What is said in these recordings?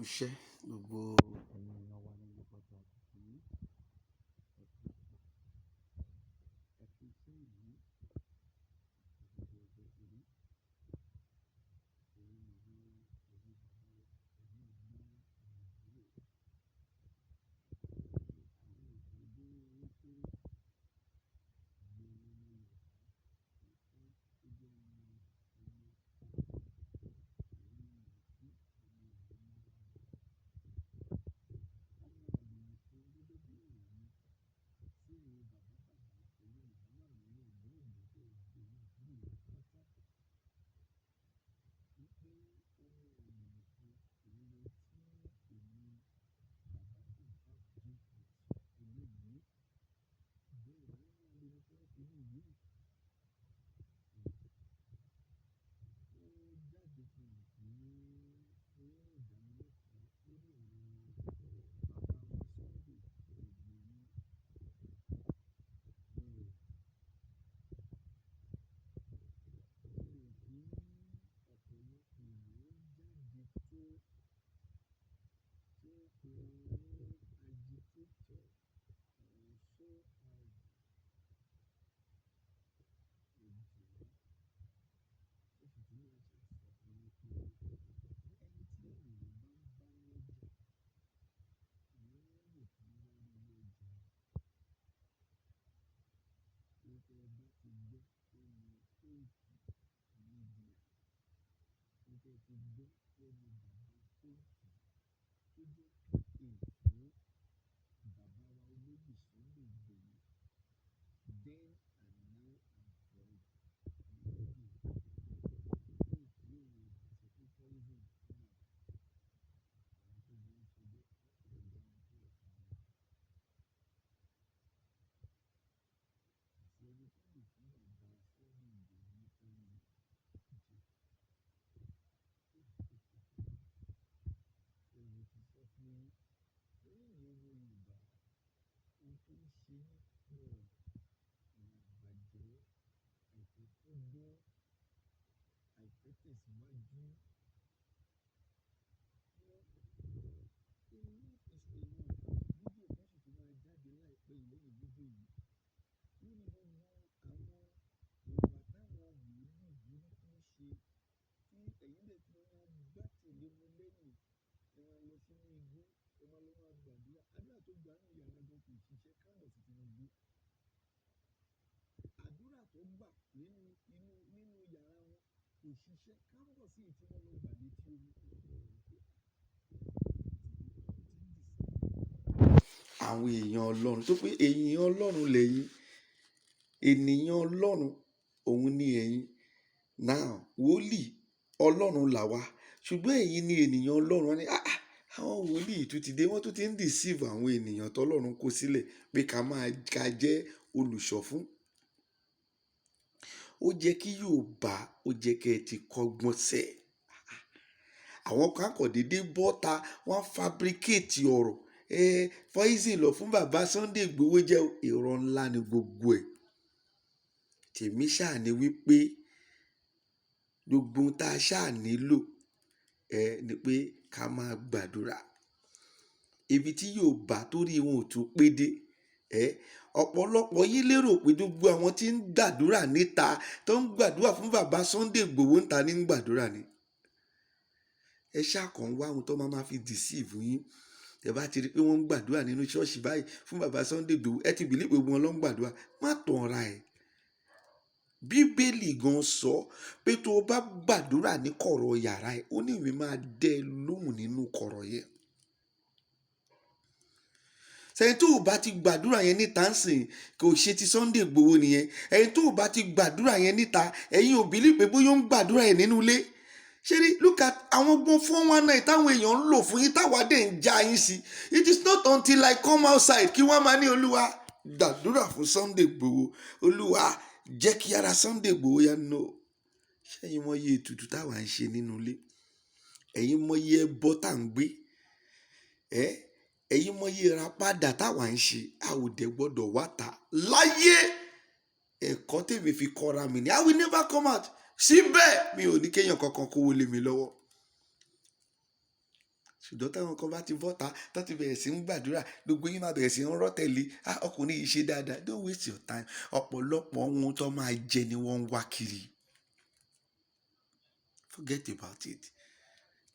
iṣẹ́ gbogbo ẹ̀yin èèyàn wa ní gbogbo ọjọ́ àkókò yìí. Ẹ kú iṣẹ́ ìlú gbogbo ọjọ́ ìlú. Èyí màmá wa, èyí bàbá wa, èyí màmá wa, èyí àbúrò. Àwọn ìpàdé wípé àwọn ọmọ Yorùbá wípé ó jẹ́ ọmọ èyí ọmọ ìrètí ọmọ ìrètí. Ọmọ àlùmọ̀kọ́ gẹ́gẹ́ bí ọ̀rọ̀ mi sí ẹ̀yin bàbá pẹ̀lú màmá mi ẹ̀gbọ́n ìgbésẹ̀ ìgbéyàwó àbúrò pátá wípé ọmọ àlùmọ̀kọ́ ìrere tí èmi bàbá tó bá jẹ́ eléyìí bẹ́ẹ̀ ọmọ àlùmọ̀kọ́ eléyìí ó jáde fún mi pé ó ìdánilẹ́kọ̀ọ́ lórí ọ̀rọ̀ bàbá wa Sunday Igboho. Kí ọ̀pọ̀lọpọ̀ ènìyàn jáde tó pe ara wọn ní agitator so ìjìnlẹ̀ ó sì tún máa ṣàṣà fún mi pé ẹni tí ènìyàn bá ń bá lọ́jà ìyẹn lè fi wá ilé ọjà wípé ẹ bá ti gbọ́ lẹ́nu Koiki Media wípé ẹ ti gbọ́ lẹ́nu bàbá Koiki tó jẹ́ PA fún bàbá wa olóyè Sunday Igboho then and now and forever. Koiki yóò wọ ìpàṣẹ fún poison fún àwọn tó bá ń ṣe bẹ́ẹ̀ láti lè jẹun tó ọ̀pá wọn. Àti ẹni tó lè fún bàbá Sunday Igboho ní poison jẹ. Ẹ̀rù ti sọ fún yín lẹ́yìn ọmọ Yorùbá ohun tó ń ṣe ní pọ̀ ìwà ìbàjẹ́ àìfẹ́kọ́gbọ́n àìfẹ́tẹ̀síwájú. Fídíò kan sì tún máa jáde láìpẹ́ yìí lẹ́yìn fídíò yìí. Wọ́n ní gbogbo àwọn ìwà táwọn wòlíì burúkú ń ṣe tí ẹ̀yin lè fi wọn gbá tẹ̀lé wọn lẹ́yìn ẹ máa lọ sínú igbó ẹ máa lọ máa gbàdúrà. Àdúrà tó gbà ní yàrá gan kò ṣiṣẹ́ káàbọ̀ sí Tinubu. Àdúrà tó gbà nínú yàrá wọn kò ṣiṣẹ́ káàbọ̀ sí èyí tí wọ́n lọ gbà létí omi. Àwọn èèyàn Ọlọ́run tó pé èèyàn Ọlọ́run lẹ́yìn ènìyàn Ọlọ́run òun ni ẹ̀yin now wòlíì Ọlọ́run làwa ṣùgbọ́n ẹ̀yin ni ènìyàn Ọlọ́run wọn ni àwọn wòlíì tún ti dé wọ́n tún ti ń deceive àwọn ènìyàn tọ́lọ́run kó sílẹ̀ pé ká jẹ́ olùṣọ́ fún. Ó jẹ́ kí Yorùbá ó jẹ́ kẹ́ ẹ ti kọ́gbọ́n sẹ̀. Àwọn kan kò déédéé bọ́ta wọ́n fabricate ọ̀rọ̀ poison lọ fún bàbá Sunday Igboho jẹ́ irọ́ ńlá ni gbogbo ẹ̀. Tèmi ṣáà ni wípé gbogbo ohun tá a ṣáà nílò ni pé ká máa gbàdúrà. Ibi tí Yorùbá torí wọn ò tún pé dé ọ̀pọ̀lọpọ̀ yín lérò pé gbogbo àwọn tí ń gbàdúrà níta tó ń gbàdúrà fún bàbá Sunday Igboho níta ní ń gbàdúrà ni. Ẹ ṣáà kàn wá ohun tó máa fi deceive yín. Ẹ bá ti rí pé wọ́n ń gbàdúrà nínú ṣọ́ọ̀ṣì báyìí fún bàbá Sunday Igboho ẹ ti bìlí pé wọn ló ń gbàdúrà. Má tàn ra ẹ̀. Bíbélì gan sọ pé tó o bá gbàdúrà ní kọ̀rọ̀ yàrá ẹ̀ ó ní ìwé máa dẹ́ lóhùn nínú kọ̀rọ̀ yẹn. Ẹni tó o bá ti gbàdúrà yẹn níta ń sìn kò ṣe ti Sunday Igboho nìyẹn. Ẹni tó o bá ti gbàdúrà yẹn níta ẹ̀yin ò bìlí pé bóyá ó ń gbàdúrà yẹn nínú ilé. Ṣé rí look at àwọn gbọ́n 419 táwọn èèyàn ń lò fún yín táwa dẹ̀ ń já yín sí. It is not until I come outside kí wọ́n máa ní Olúwa gbàdúrà fún Sunday Igboho Olúwa jẹ́ kí ara Sunday Igboho yá nù. Ṣẹ́yìn mọ iye ètùtù táwa ń ṣe nínú ilé. Ẹ̀yin mọ iye ẹbọ tá à ń gbé. Ẹ̀yin mọ iye ìràpadà táwa ń ṣe. A ò dẹ̀ gbọ́dọ̀ wá ta láyé. Ẹ̀kọ́ tèmi fi kọ́ra mi ni I will never come out. Síbẹ̀ mi ò ní kéèyàn kankan kówó lé mi lọ́wọ́. ṣùgbọ́n táwọn kan bá ti bọ́ta tó ti bẹ̀rẹ̀ sí ń gbàdúrà gbogbo yín máa bẹ̀rẹ̀ sí ń rọ́ tẹ̀lé ọkùnrin yìí ṣe dáadáa. Don't waste your time. Ọ̀pọ̀lọpọ̀ ohun tó máa jẹ ni wọ́n ń wá kiri. Forget about it.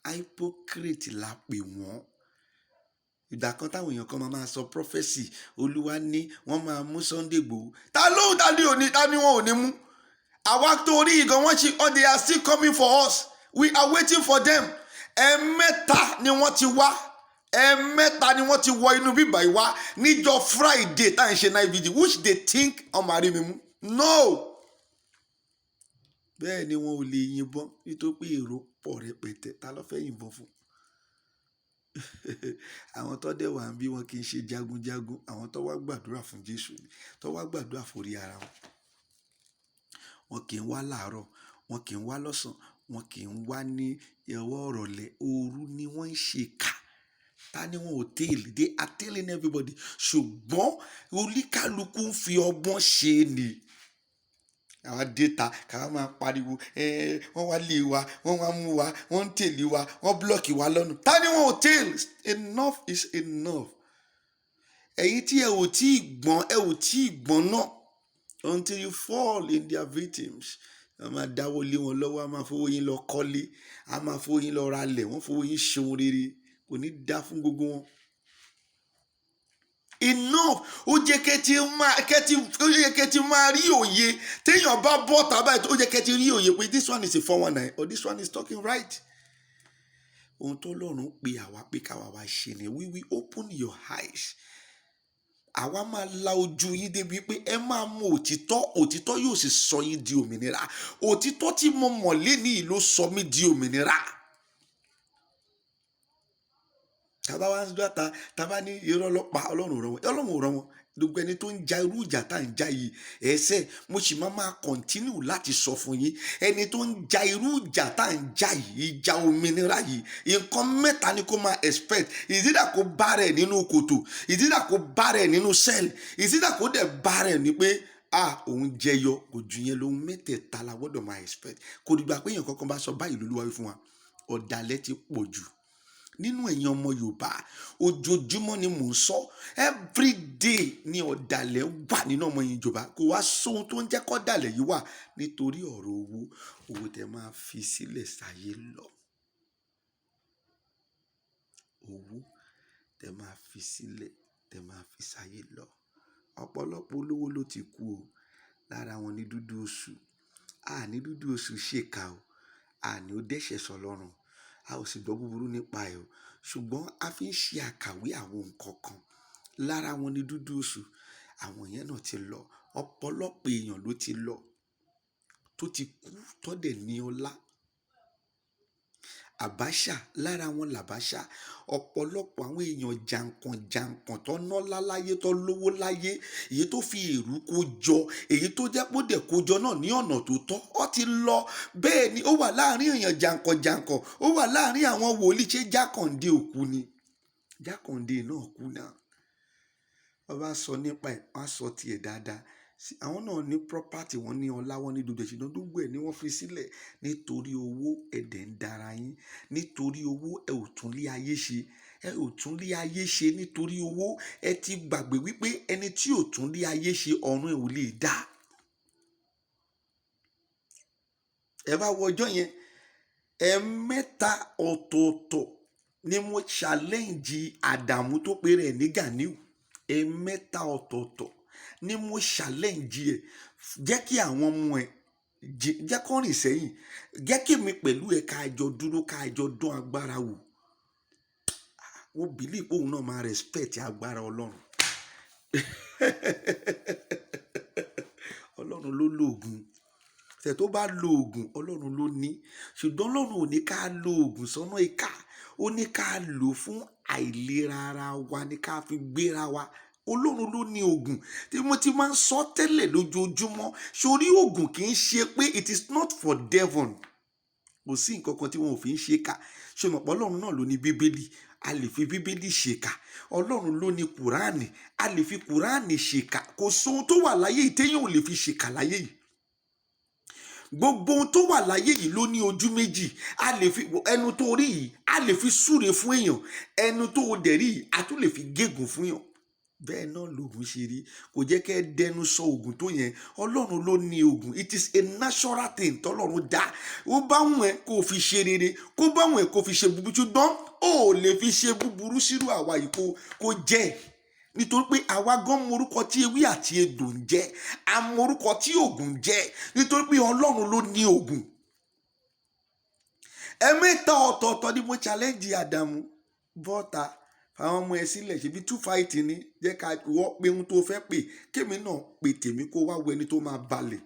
Hypocrite la pè wọ́n. Ìgbà kan táwọn èèyàn kan máa sọ prophecy Olúwa ní wọ́n máa mú Sunday Igboho. Ta ni wọn ò ní mú? Àwa torí ìgan wọn ṣe they are still coming for us. We are waiting for them. Ẹ̀mẹ́ta ni wọ́n ti wá. Ẹ̀mẹ́ta ni wọ́n ti wọ inú bíbá yìí wá níjọ́ Friday tá à ń ṣe night vigil which they think ọmọ àrí mi mú. No. Bẹ́ẹ̀ ni wọn ò lè yìnbọn nítorí pé èrò pọ̀ rẹpẹtẹ. Ta ló fẹ́ yìnbọn fún? Àwọn tó dẹ̀ wà ń bí wọn kì í ṣe jagunjagun. Àwọn tó wá gbàdúrà fún Jésù ni. Tó wá gbàdúrà forí ara wọn. Wọn kì í wá láàárọ̀. Wọn kì í wá lọ́sàn-án. Wọn kì í wá ní ọwọ́ ìrọ̀lẹ́. Òru ni wọ́n ń ṣe kà. Ta ni wọn ò tẹ́lẹ̀? They are telling everybody. Ṣùgbọ́n oníkálukú ń fi ọgbọ́n ṣe ni. Àwa déta káwa máa pariwo wọ́n wá lé wa, wọ́n wá mú wa, wọ́n ń tẹ̀lé wa, wọ́n blọ́ọ̀kì wa lọ́nà. Ta ni wọn ò tẹ́lẹ̀? Enough is enough. Ẹ̀yin tí ẹ ò tí ì gbọ́n náà until you fall in their victims. A máa dáwọ́ lé wọn lọ́wọ́, a máa fowó yín lọ kọ́lé, a máa fowó yín lọ ralẹ̀, wọ́n fowó yín ṣeun rere. Kò ní dá fún gbogbo wọn. Enough. Ó jẹ́ kẹ́tí máa rí òye. Téèyàn bá bọ́ tàbí ó jẹ́ kẹ́tí rí òye pé this one is a 419 or this one is talking right. Ohun tó lọ́run pé àwa pé káwa wá ṣe ni we will open your eyes. Àwa máa la ojú yín débi pé ẹ máa mọ òtítọ́. Òtítọ́ yóò sì sọ yín di òmìnira. Òtítọ́ tí mo mọ̀ lénìí ló sọ mí di òmìnira. Tàbá wá ń gbàtà tàbá ní irọ́ lọ́pàá Ọlọ́run ò rán wọn. Gbogbo ẹni tó ń ja irú ìjà tá à ń jà yìí mo sì máa continue láti sọ fún yín. Ẹni tó ń ja irú ìjà tá à ń jà yìí ìjà òmìnira yìí nǹkan mẹ́ta ni kó máa expect. Ìdídà kó bá rẹ̀ nínú kòtò, ìdídà kó bá rẹ̀ nínú sẹ́ẹ̀lì, ìdídà kó dẹ̀ bá rẹ̀ ní pé òun jẹyọ. Kò ju yẹn lóhun mẹ́tẹ̀ẹ̀ta la gbọ́dọ̀ máa expect. Kò dìgbà pé èèyàn kankan bá sọ báyìí lÓlúwa wí fún wa. Ọ̀dàlẹ̀ ti pọ̀ jù nínú ẹ̀yin ọmọ Yorùbá. Ojoojúmọ́ ni mò ń sọ. Everyday ni ọ̀dàlẹ̀ wà nínú ọmọ yín Yorùbá. Kò wá sóhun tó ń jẹ́ kó ọ̀dàlẹ̀ yìí wà nítorí ọ̀rọ̀ owó tẹ máa fi sílẹ̀ sáyé lọ. Owó tẹ máa fi sílẹ̀ tẹ máa fi sáyé lọ. Ọ̀pọ̀lọpọ̀ olówó ló ti kú o. Lára wọn ni Dúdú Oṣù. Ní Dúdú Oṣù ṣèkà o. Ní ó dẹ́ṣẹ̀ sọ́lọ́run. A ò sì gbọ́ búburú nípa ẹ̀ o. Ṣùgbọ́n a fi ń ṣe àkàwé àwọn nǹkan kan. Lára wọn ni Dúdú Oṣù. Àwọn yẹn náà ti lọ. Ọ̀pọ̀lọpọ̀ èèyàn ló ti lọ tó ti kú tó dẹ̀ ní ọlá. Àbáṣà, lára wọn làbáṣà. Ọ̀pọ̀lọpọ̀ àwọn èèyàn jàǹkàn tó nọ́lá láyé tó lówó láyé. Èyí tó fi èrú kó jọ, èyí tó jẹ́ pé ó dẹ̀ kó jọ náà ní ọ̀nà tó tọ́. Ó ti lọ. Bẹ́ẹ̀ ni ó wà láàrin èèyàn jàǹkàn. Ó wà láàrin àwọn wòlíì. Ṣé Jákàndé òkú ni? Jákàndé náà kú náà. Wọ́n bá sọ nípa ẹ̀, wọ́n á sọ tiẹ̀ dáadáa. Àwọn náà ní property, wọ́n ní ọlá, wọ́n ní dúdú. Ṣùgbọ́n gbogbo ẹ̀ ni wọ́n fi sílẹ̀ nítorí owó. Ẹ̀dẹ̀ ń dára yín. Nítorí owó ẹ ò tún lé ayé ṣe. Ẹ ò tún lé ayé ṣe nítorí owó. Ẹ ti gbàgbé wípé ẹni tí ò tún lé ayé ṣe ọ̀run ẹ̀ ò lè dá. Ẹ bá wo ọjọ́ yẹn. Ẹ̀mẹ́ta ọ̀tọ̀ọ̀tọ̀ ni mo challenge Àdàmú tó pe rẹ̀ ní Ganiu. Ẹ̀mẹ́ta ọ̀tọ̀ọ̀tọ̀ ni mo challenge ẹ̀. Jẹ́ kí àwọn ọmọ ẹ̀ jẹ́ kó rìn sẹ́yìn. Jẹ́ kí mi pẹ̀lú ẹ̀ ká jọ dúró ká jọ dán agbára wò. Ó believe pé òun náà máa respect agbára Ọlọ́run. Ọlọ́run ló lóògùn. Ṣé tó bá lo oògùn Ọlọ́run ló ní. Ṣùgbọ́n Ọlọ́run ò ní ká lo oògùn sọ́nà ìkà. Ó ní ká lò fún àìlera ara wa, ní ká fi gbéra wa. Ọlọ́run ló ní oògùn. Tí mo ti máa ń sọ tẹ́lẹ̀ lójoojúmọ́. Sórí oògùn kì í ṣe pé it is not for devil. Kò sí nǹkan kan tí wọn ò fi ń ṣe kà. Ṣé o mọ̀ pé Ọlọ́run náà ló ní Bíbélì? A lè fi Bíbélì ṣèkà. Ọlọ́run ló ní Kùránì. A lè fi Kùránì ṣèkà. Kò sóhun tó wà láyé yìí téèyàn ò lè fi ṣèkà láyé yìí. gbogbo ohun tó wà láyé yìí ló ní ojú méjì. A lè fi ẹnu tó rí yìí a lè fi súre fún èèyàn, ẹnu tó dẹ̀ rí yìí a tún lè fi gégùn fún èèyàn. Bẹ́ẹ̀ náà lògùn ṣe rí. Kò jẹ́ kẹ́ ẹ dẹnu sọ ògùn tó yẹn. Ọlọ́run ló ní ògùn. It is a natural thing tọ́lọ́run dá. Ó bá wùn ẹ́ kó fi ṣe rere, kó bá wùn ẹ́ kó fi ṣe búburú, ṣùgbọ́n ó lè fi ṣe búburú sírú àwa yìí kó jẹ́. Nítorí pé àwa gan mọ orúkọ tí ewé àti egbò ń jẹ́, a mọ orúkọ tí ògùn jẹ́, nítorí pé Ọlọ́run ló ní ògùn. Ẹ̀mẹ́ta ọ̀tọ̀ọ̀tọ̀ ni mo challenge Ádámù bọ́ta àwọn ọmọ ẹ sílẹ̀, ṣebí 2 fight ni, jẹ́ ká wọ́n pe ohun tó fẹ́ pè, kémi náà pè tèmi kó wá wo ẹni tó máa balẹ̀.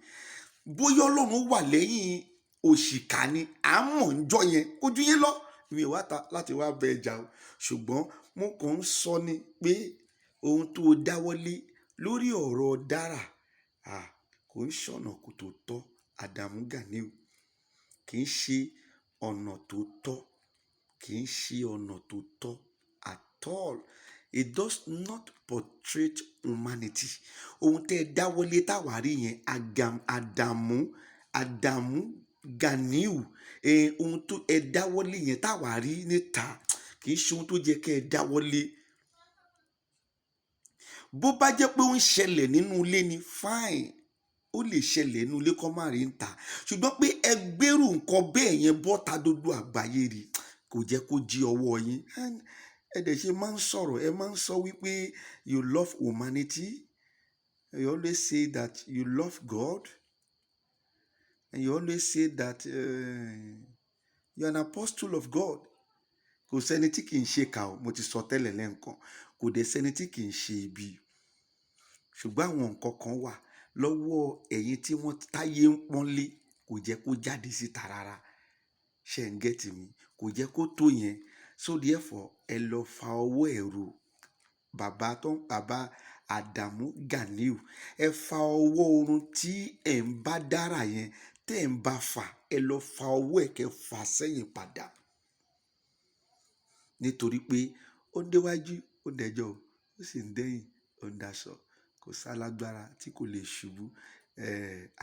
Bóyá Ọlọ́run wà lẹ́yìn òṣìkà ni à ń mọ̀ ń jọ yẹn kójú yín lọ. Mi ò wá ta láti wá bẹ ẹja o, ṣùgbọ́n mo kàn ń sọ ni pé ohun tó dáwọ́lé lórí ọ̀rọ̀ Dárà kò ń ṣọ̀nà kò tó tọ́. Ádámù Ganiu kì í ṣe ọ̀nà tó tọ́, kì í ṣe ọ̀nà tó tọ́ at all. It does not portray humanity. Ohun tẹ́ ẹ dáwọ́lé táwárí yẹn Ádámù Ganiu ohun tó ẹ dáwọ́lé yẹn táwárí níta kì í ṣe ohun tó jẹ́ kẹ́ ẹ dáwọ́lé. Bó bá jẹ́ pé ó ń ṣẹlẹ̀ nínú ilé ni fine, ó lè ṣẹlẹ̀ nínú ilé kó má rí ń ta, ṣùgbọ́n pé ẹ gbèrú nǹkan bẹ́ẹ̀ yẹn bọ́ta gbogbo àgbáyé rí kò jẹ́ kó jí ọwọ́ yín. Ẹ dẹ̀ ṣe máa ń sọ̀rọ̀, ẹ máa ń sọ wípé you love humanity, you always say that you love God, and you always say that you are an apostle of God. Kò sẹ́ni tí kì í ṣe kà ó, mo ti sọ tẹ́lẹ̀ lẹ́ǹkan, kò dẹ̀ sẹ́ni tí kì í ṣe ibi. Ṣùgbọ́n àwọn nǹkan kan wà lọ́wọ́ ẹ̀yin tí wọ́n táyé ń pọ́nlé kò jẹ́ kó jáde síta rárá. Ṣé ń gẹ́tì mi? Kò jẹ́ kó tó yẹn. So therefore ẹ lọ fa ọwọ́ ẹ̀rù bàbá Ádámù Ganiu, ẹ fa ọwọ́ oorun tí ẹ̀ ń bá Dárà yẹn tẹ́ ẹ̀ ń bá fà, ẹ lọ fa ọwọ́ ẹ̀ kẹ́ fà sẹ́yìn padà. Nítorí pé ó déwájú ó dẹjọ́ ó sì ń dẹ́yìn ó ń daṣọ. Kò sálágbára tí kò lè ṣubú.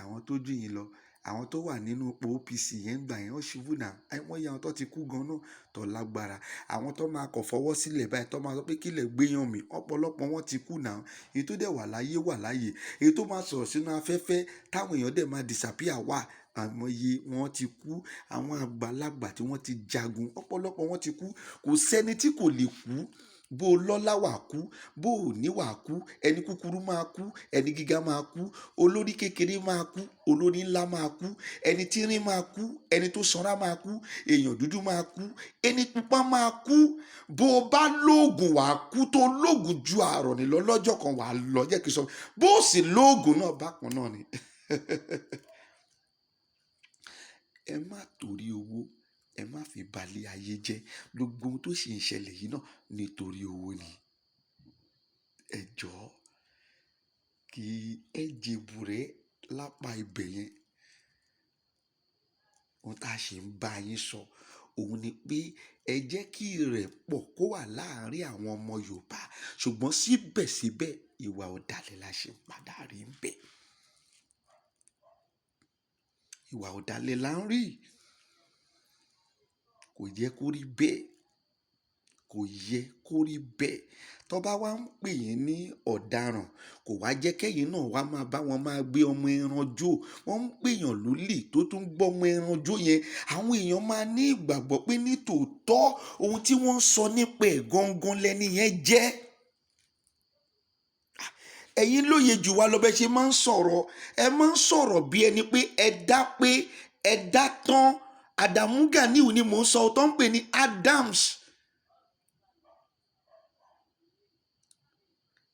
Àwọn tó jù yín lọ, àwọn tó wà nínú ipò OPC yẹn gbà yẹn ó ṣubú náà. Wọ́n yẹ àwọn tó ti kú gan náà tó lágbára. Àwọn tó máa kọ̀ fọwọ́ sílẹ̀ báyìí tó máa sọ pé kílẹ̀ gbéyàn mi, ọ̀pọ̀lọpọ̀ wọn ti kú náà. Èyí tó dẹ̀ wà láyé wà láyé. Èyí tó máa sọ̀rọ̀ sínú afẹ́fẹ́ táwọn èèyàn dẹ̀ máa disappear wà. Àìmọye wọn ti kú. Àwọn àgbàlagbà tí wọ́n ti jagun, ọ̀pọ̀lọpọ̀ wọn ti kú. Kò sẹ́ni tí kò lè kú. Bó lọ́lá wà kú, bó ní wà kú, ẹni kúkúrú máa kú, ẹni gíga máa kú, olórí kékeré máa kú, olórí ńlá máa kú, ẹni tírín máa kú, ẹni tó sanra máa kú, èèyàn dúdú máa kú, ẹni pupa máa kú. Bó bá lóògùn wà kú, tó lóògùn ju àrọ̀ ní lọ́jọ́ kan wà lọ, jẹ́ kí n sọ. Bó sì lóògùn náà bákan náà ni. Ẹ má torí owó, ẹ má fi balẹ̀ ayé jẹ́. Gbogbo ohun tó sì ń ṣẹlẹ̀ yìí náà nítorí owó ni. Ẹ jọ̀ọ́ kí ẹ jèbù rẹ lápá ibẹ̀ yẹn. Ohun tá a ṣe ń bá yín sọ òun ni pé ẹ jẹ́ kí ìrẹ́pọ̀ kó wà láàárín àwọn ọmọ Yorùbá, ṣùgbọ́n síbẹ̀síbẹ̀ ìwà ọ̀dàlẹ̀ la ṣe padà rí ń bẹ̀. Ìwà ọ̀dàlẹ̀ la ń rí. Kò yẹ kó rí bẹ́ẹ̀. Kò yẹ kó rí bẹ́ẹ̀. Tó bá wá ń pè yín ní ọ̀daràn, kò wá jẹ́ kẹ́yìn náà wá máa bá wọn máa gbé ọmọ ẹran jó. Wọ́n ń pèèyàn lólè tó tún gbọ́ ọmọ ẹran jó yẹn. Àwọn èèyàn máa ní ìgbàgbọ́ pé ní tòótọ́ ohun tí wọ́n ń sọ nípa ẹ̀ gangan lẹ́ni yẹn jẹ́. Ẹ̀yin lóye jù wá lọ bẹ́ẹ̀ ṣe máa ń sọ̀rọ̀. Ẹ máa ń sọ̀rọ̀ bí ẹni pé ẹ dá tán. Ádámù Ganiu ni mò ń sọ, tó ń pè ní Adams.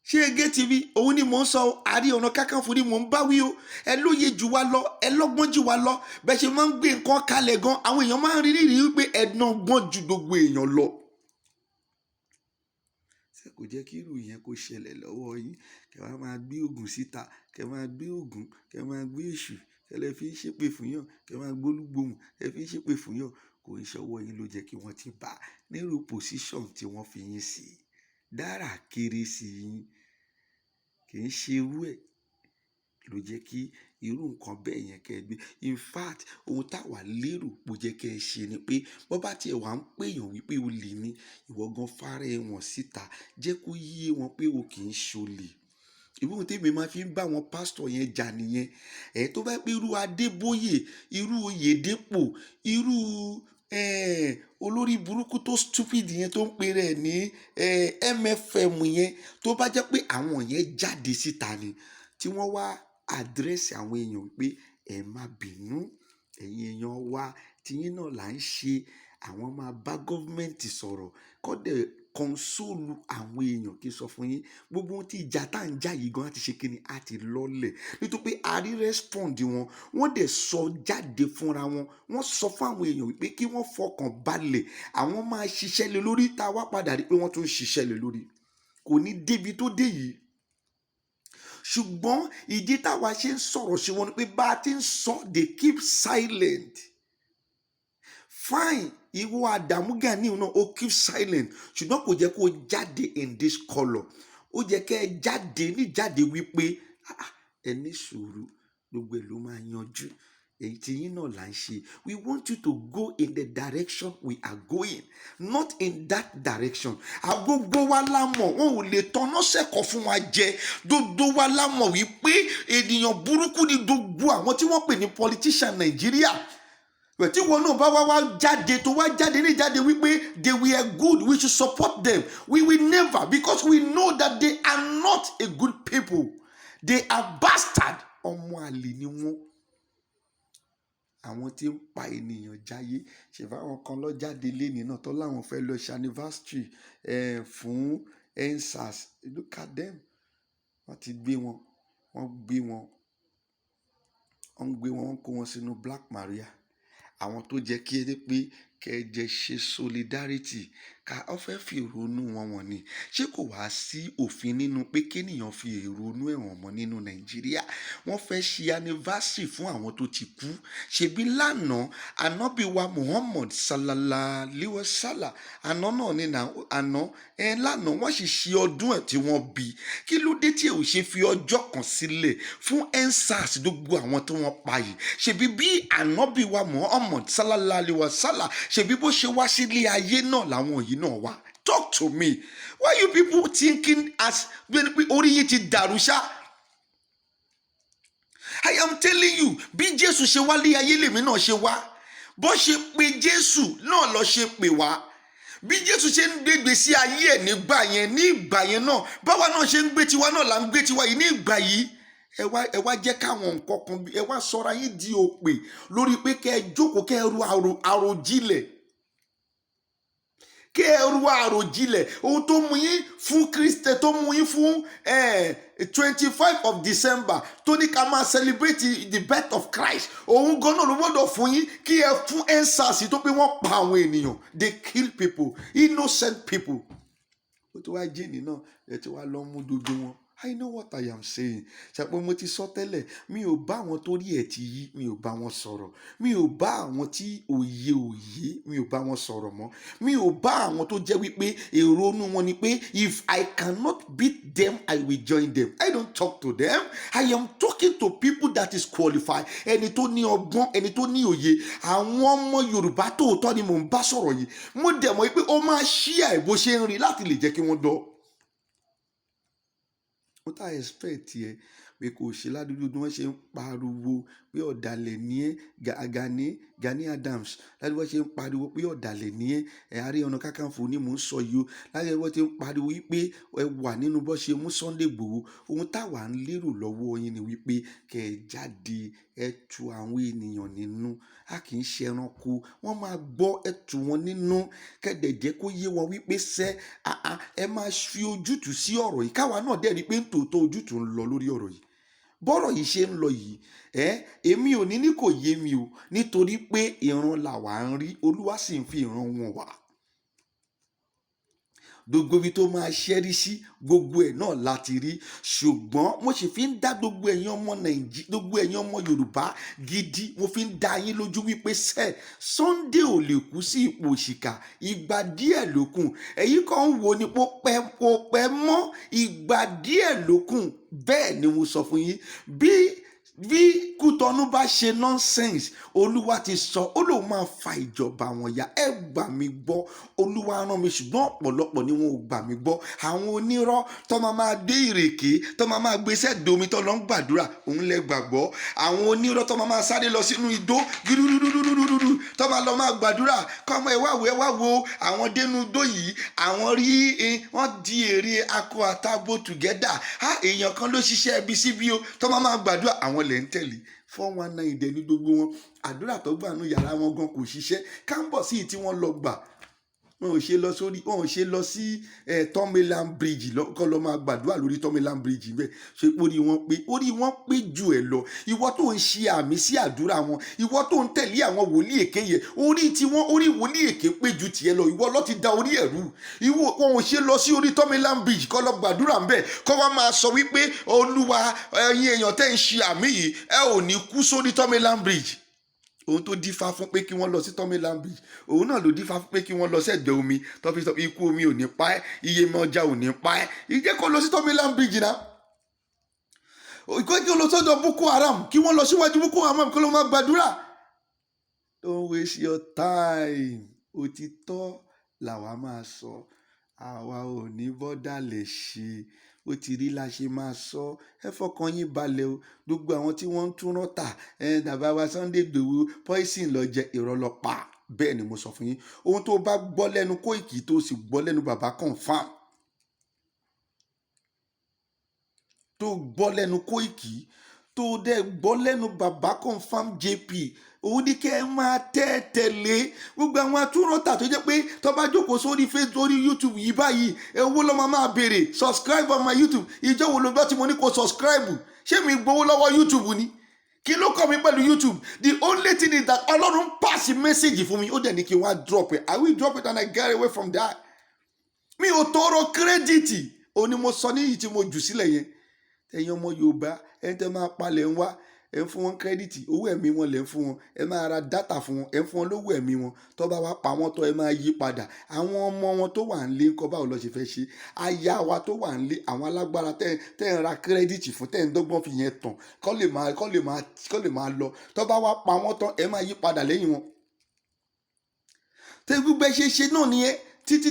Ṣé Ege TV òun ni mò ń sọ, Ààrẹ Ọ̀nà Kakanfò ni mò ń bá wí o. Ẹ lóye jù wá lọ, ẹ lọ́gbọ́n jù wá lọ. Bẹ́ẹ̀ ṣe máa ń gbé nǹkan kalẹ̀ gan, àwọn èèyàn máa ń rí wípé ẹ gbọ́n ju gbogbo èèyàn lọ. Ṣé kò jẹ́ kí irú yẹn kó ṣẹlẹ̀ lọ́wọ́ yín? Kẹ wá máa gbé ògùn síta, kẹ máa gbé ògùn, kẹ máa gbé èṣù, kẹ lè fi ń ṣépè fún yàn, kẹ máa gbólúgbòhùn, kẹ fi ń ṣépè fún yàn. Kò ń ṣọwọ́ yín ló jẹ́ kí wọ́n ti bá nírú position tí wọ́n fi yín sí. Dárà kéré sí yín. Kì í ṣe irú ẹ̀ ló jẹ́ kí irú nǹkan bẹ́ẹ̀ yẹn kẹ́ ẹ gbé. In fact ohun táwa lérò pé ó jẹ́ kẹ́ ẹ ṣe ni pé bọ́ bá tiẹ̀ wá ń pèèyàn wípé olè ni ìwọ gan fara ẹ wọ̀n síta jẹ́ kó yé wọn pé o kì í ṣolè. Ìwọ́n tèmi máa fi ń bá àwọn pásítọ̀ yẹn jà nìyẹn. Tó bá pé irú Adébóyè, irú Oyèdépò, irú olórí burúkú tó stupid yẹn tó ń pe rẹ̀ ní MFM yẹn, tó bá jẹ́ pé àwọn yẹn jáde síta ni tí wọ́n wá àdírẹ́sì àwọn èèyàn pé ẹ má bínú, ẹ̀yin èèyàn wa tiyín náà là ń ṣe, àwọn máa bá gọ́fíńmẹ̀ntì sọ̀rọ̀ kọ́dẹ̀ kọ́nsóòlù àwọn èèyàn kí n sọ fún yín gbogbo ohun tí ìjà tá à ń jà yìí gan àti ṣe kíni àti lọ́lẹ̀ nítorí pé a rí rẹ́spọ̀ndì wọn wọ́n dẹ̀ sọ jáde fúnra wọn wọ́n sọ fún àwọn èèyàn wípé kí wọ́n fọkàn balẹ̀ àwọn máa ṣiṣẹ́ lé lórí tá a wá padà rí pé wọ́n tún ṣiṣẹ́ lé lórí kò ní débi tó dé yìí. Ṣùgbọ́n ìdí táwa ṣe ń sọ̀rọ̀ sí wọn ni pé bá a ti ń sọ they keep silent. Fine, ìwọ Adamu Gani náà ó keep silent ṣùgbọ́n kò jẹ́ kó jáde in this colour. Ó jẹ́ kẹ́ ẹ jáde níjáde wípé ẹ ní sùúrù gbogbo ẹ̀ ló máa yanjú èyí tí yín náà là ń ṣe. We want you to go in the direction we are going, not in that direction. Gbogbo wa la mọ̀ wọn ò lè tọ́nà sẹ́kọ̀ọ́ fún wa jẹ. Gbogbo wa la mọ̀ wípé ènìyàn burúkú ni gbogbo àwọn tí wọ́n pè ní politician Nàìjíríà. Tí wọn náà bá wá jáde tó wá jáde ní jáde wípé they were good, we should support them. We will never, because we know that they are not a good people. They are bastard. Ọmọ àlè ni wọ́n. Àwọn tí ń pa ènìyàn jáyé ṣèfà àwọn kan lọ jáde léni náà tó láwọn fẹ́ lọ ṣe anniversary fún EndSARS. Look at them. Wọ́n ti gbé wọn, wọ́n kó wọn sínú Black Maria. Àwọn tó jẹ́ kí ẹ pé kẹjẹ ṣe solidarity ká ọ fẹ́ fi ìrònú wọn wọ̀n ni. Ṣé kò wá sí òfin nínú pé kéèyàn fi ìrònú ẹ̀wọ̀n mọ́ nínú Nàìjíríà? Wọ́n fẹ́ ṣe anniversary fún àwọn tó ti kú. Ṣebí lánàá ànábì wa Muhammad sallallahu alaihi wasallam àná náà ni lánàá wọ́n sì ṣe ọdún ẹ̀ tí wọ́n bí. Kí ló dé tí ò ṣe fi ọjọ́ kan sílẹ̀ fún EndSARS gbogbo àwọn tí wọ́n pa yìí? Ṣebí bí ànábì wa Muhammad sallallahu alaihi wasallam ṣebí bó ṣe wá sílé ayé náà làwọn yìí náà wá. Talk to me. Why you people thinking as orí yìí ti dàrú ṣá? I am telling you, bí Jésù ṣe wá lé ayé lèmi náà ṣe wá. Bó ṣe pè Jésù náà lọ ṣe pè wá. Bí Jésù ṣe ń gbégbé sí ayé ẹ̀ nígbà yẹn ní ìgbà yẹn náà báwa náà ṣe ń gbé tiwa náà là ń gbé tiwa yìí ní ìgbà yìí. Ẹ wá jẹ́ káwọn nǹkan kan ẹ wá sọra yín di òpè lórí pé kẹ́ ẹ jókòó kẹ́ ẹ ru àròjinlẹ̀. Kẹ́ ẹ ru àròjinlẹ̀ ohun tó mú yín fún Kristi tó mú yín fún 25 of December tó ní ká máa celebrate the birth of Christ. Òun gan náà ló gbọ́dọ̀ fún yín kí ẹ fún EndSARS tó pé wọ́n pa àwọn ènìyàn. They kill people, innocent people. Ó ti wá jẹ́ni náà ẹ ti wá lọ mú gbogbo wọn. I know what I am saying. Ṣàpọ̀ mo ti sọ tẹ́lẹ̀ mi ò bá àwọn tó rí ẹ̀ ti yí mi ò bá wọn sọ̀rọ̀. Mi ò bá àwọn tí òye mi ò bá wọn sọ̀rọ̀ mọ́. Mi ò bá àwọn tó jẹ́ wípé èrò inú wọn ni pé if I cannot beat them I will join them. I don't talk to them. I am talking to people that is qualified. Ẹni tó ní ọgbọ́n, ẹni tó ní òye. Àwọn ọmọ Yorùbá tòótọ́ ni mò ń bá sọ̀rọ̀ yìí. Mo dẹ̀ mọ̀ pé ó máa ṣí àìbó ṣe ń rí láti lè jẹ́ kí wọ́n dọ́. What I expect here pé kò ṣe ládùúgbò bí wọ́n ṣe ń pariwo pé ọ̀dàlẹ̀ ní ẹ́ Gani Adams ládùúgbò ṣe ń pariwo pé ọ̀dàlẹ̀ ní ẹ́ Ààrẹ Ọ̀nà Kakanfò ni mò ń sọ yìí o ládùúgbò ṣe ń pariwo wípé ẹ wà nínú bó ṣe mú Sunday Igboho. Ohun táwa ń lérò lọ́wọ́ yín ni wípé kẹ́ ẹ jáde ẹ tu àwọn ènìyàn nínú. A kì í ṣe ẹranko wọ́n máa gbọ́ ẹ tu wọn nínú kẹ́dẹ̀ jẹ́ kó yé wọn wípé ẹ máa fi ojútùú sí ọ̀rọ̀ yìí káwa náà dẹ̀ rí pé tòótọ́ ojútùú ń lọ lórí ọ̀rọ̀ yìí. Bọ́rọ̀ yìí ṣe ń lọ yìí èmi ò ní kò yé mi o nítorí pé ìran làwa ń rí Olúwa sì ń fi ìran wọn wá. Gbogbo ibi tó máa ṣẹ́rí sí gbogbo ẹ̀ náà láti rí ṣùgbọ́n mo sì fi ń dá gbogbo ẹ̀yin ọmọ Nàìjíríà gbogbo ẹ̀yin ọmọ Yorùbá gidi mo fi ń dá yín lójú wípé Sunday ò lè kú sí ipò òṣìkà ìgbà díẹ̀ lókun ẹ̀yin kan ń wo ni kò pẹ́ mọ́ ìgbà díẹ̀ lókun bẹ́ẹ̀ ni mo sọ fún yín bí bí Kútọ̀nù bá ṣe nonsense, Olúwa ti sọ ó lóun máa fa ìjọba wọn ya. Ẹ gbà mí gbọ́, Olúwa rán mi ṣùgbọ́n ọ̀pọ̀lọpọ̀ ni wọn ò gbà mí gbọ́. Àwọn onírọ́ tó máa dé ìrèké tó máa gbéṣẹ́ domi tó lọ ń gbàdúrà, òun lẹ gbàgbọ́. Àwọn onírọ́ tó máa sáré lọ sínú igbó gúdúdúdúdúdúdú tó máa lọ máa gbàdúrà kọ́mọ ẹ wá wo àwọn dénú igbó yìí, àwọn rí wọ́n di èrè akọ àtabo together. Èèyàn kan ló ṣiṣẹ́ ibi síbi o tó máa gbàdúrà, àwọn lẹ̀ ń tẹ̀lé 419 ìdẹ ní gbogbo wọn. Àdúrà tó gbà nù yàrá wọn gan kò ṣiṣẹ́. Kámbọ̀ sí tí wọ́n lọ gbà, wọn ò ṣe lọ sí Tomiland Bridge kọ́ lọ máa gbàdúrà lórí Tomiland Bridge bẹ́ẹ̀. Ṣé orí wọn pé jù ẹ lọ. Ìwọ tó ń ṣe àmì sí àdúrà wọn, ìwọ tó ń tẹ̀lé àwọn wòlíì èké yẹn, orí wòlíì èké pé ju tiẹ̀ lọ. Ìwọ ló ti da orí ẹ̀rú. Wọn ò ṣe lọ sí orí Tomiland Bridge kọ́ lọ gbàdúrà ńbẹ̀ kọ́ wá máa sọ wípé Olúwa ẹ̀yin èèyàn tẹ́ ń ṣe àmì yìí ẹ ò ní kú sórí Tomiland Bridge. Ohun tó dífá fún pé kí wọ́n lọ sí Tomiland Bridge, òun náà ló dífá fún pé kí wọ́n lọ sẹ́gbẹ̀ omi tó fi sọ pé ikú omi ò ní pa ẹ́, Iyemọja ò ní pa ẹ́. Ìjẹ́ kó lọ sí Tomiland Bridge náà. Kí wọ́n lọ sọ́dọ̀ Boko Haram, kí wọ́n lọ síwájú Boko Haram kí wọ́n máa gbàdúrà. Don't waste your time. Òtítọ́ làwa máa sọ, àwa ò ní bọ́dà lè ṣe. Ó ti rí la ṣe máa sọ. Ẹ fọkàn yín balẹ̀ o. Gbogbo àwọn tí wọ́n ń tún rọ́tà bàbá wa Sunday Igboho poison lọ jẹ irọ́ lọ pa. Bẹ́ẹ̀ ni mo sọ fún yín. Ohun tó bá gbọ́ lẹ́nu Koiki tó sì gbọ́ lẹ́nu bàbá confam, tó gbọ́ lẹ́nu Koiki tó dẹ̀ gbọ́ lẹ́nu bàbá confam JP, òun ní kẹ́ ẹ máa tẹ̀lé. Gbogbo àwọn atúrọ̀tà tó jẹ́ pé tó bá jókòó sórí Facebook, sórí YouTube yìí báyìí, owó ló máa béèrè subscribe on my YouTube. Ìjọ wo ló gbọ́ tí mo ní kó subscribe? Ṣé mi gbowó lọ́wọ́ YouTube ni? Kí ló kọ́ mi pẹ̀lú YouTube? The only thing is that Ọlọ́run pass message fún mi, ó dẹ̀ ní kí n wá drop it. I will drop it and I get away from that. Mi ò tọrọ kírẹ́dìtì. Ó ní mo sọ níyì tí mo jù sílẹ̀ yẹn. Ẹ̀yin ọmọ Yorùbá ẹni tẹ́ máa palẹ̀ ń wá, ẹ ń fún wọn kírẹ́dìtì, owó ẹ̀mí wọn lẹ̀ ń fún wọn, ẹ máa ra dátà fún wọn, ẹ ń fún wọn lówó ẹ̀mí wọn. Tó bá wá pa wọ́n tó ẹ máa yí padà. Àwọn ọmọ wọn tó wà nílé ńkọ́ báwo lọ ṣe fẹ́ ṣe? Aya wa tó wà nílé, àwọn alágbára tẹ́ ń ra kírẹ́dìtì fún, tẹ́ ń dọ́gbọ́n fi yẹn tàn kọ́ lè máa lọ. Tó bá wá pa wọ́n tán ẹ máa yí padà lẹ́yìn wọn. Tẹ́ gbogbo ẹ ṣe náà nìyẹn títí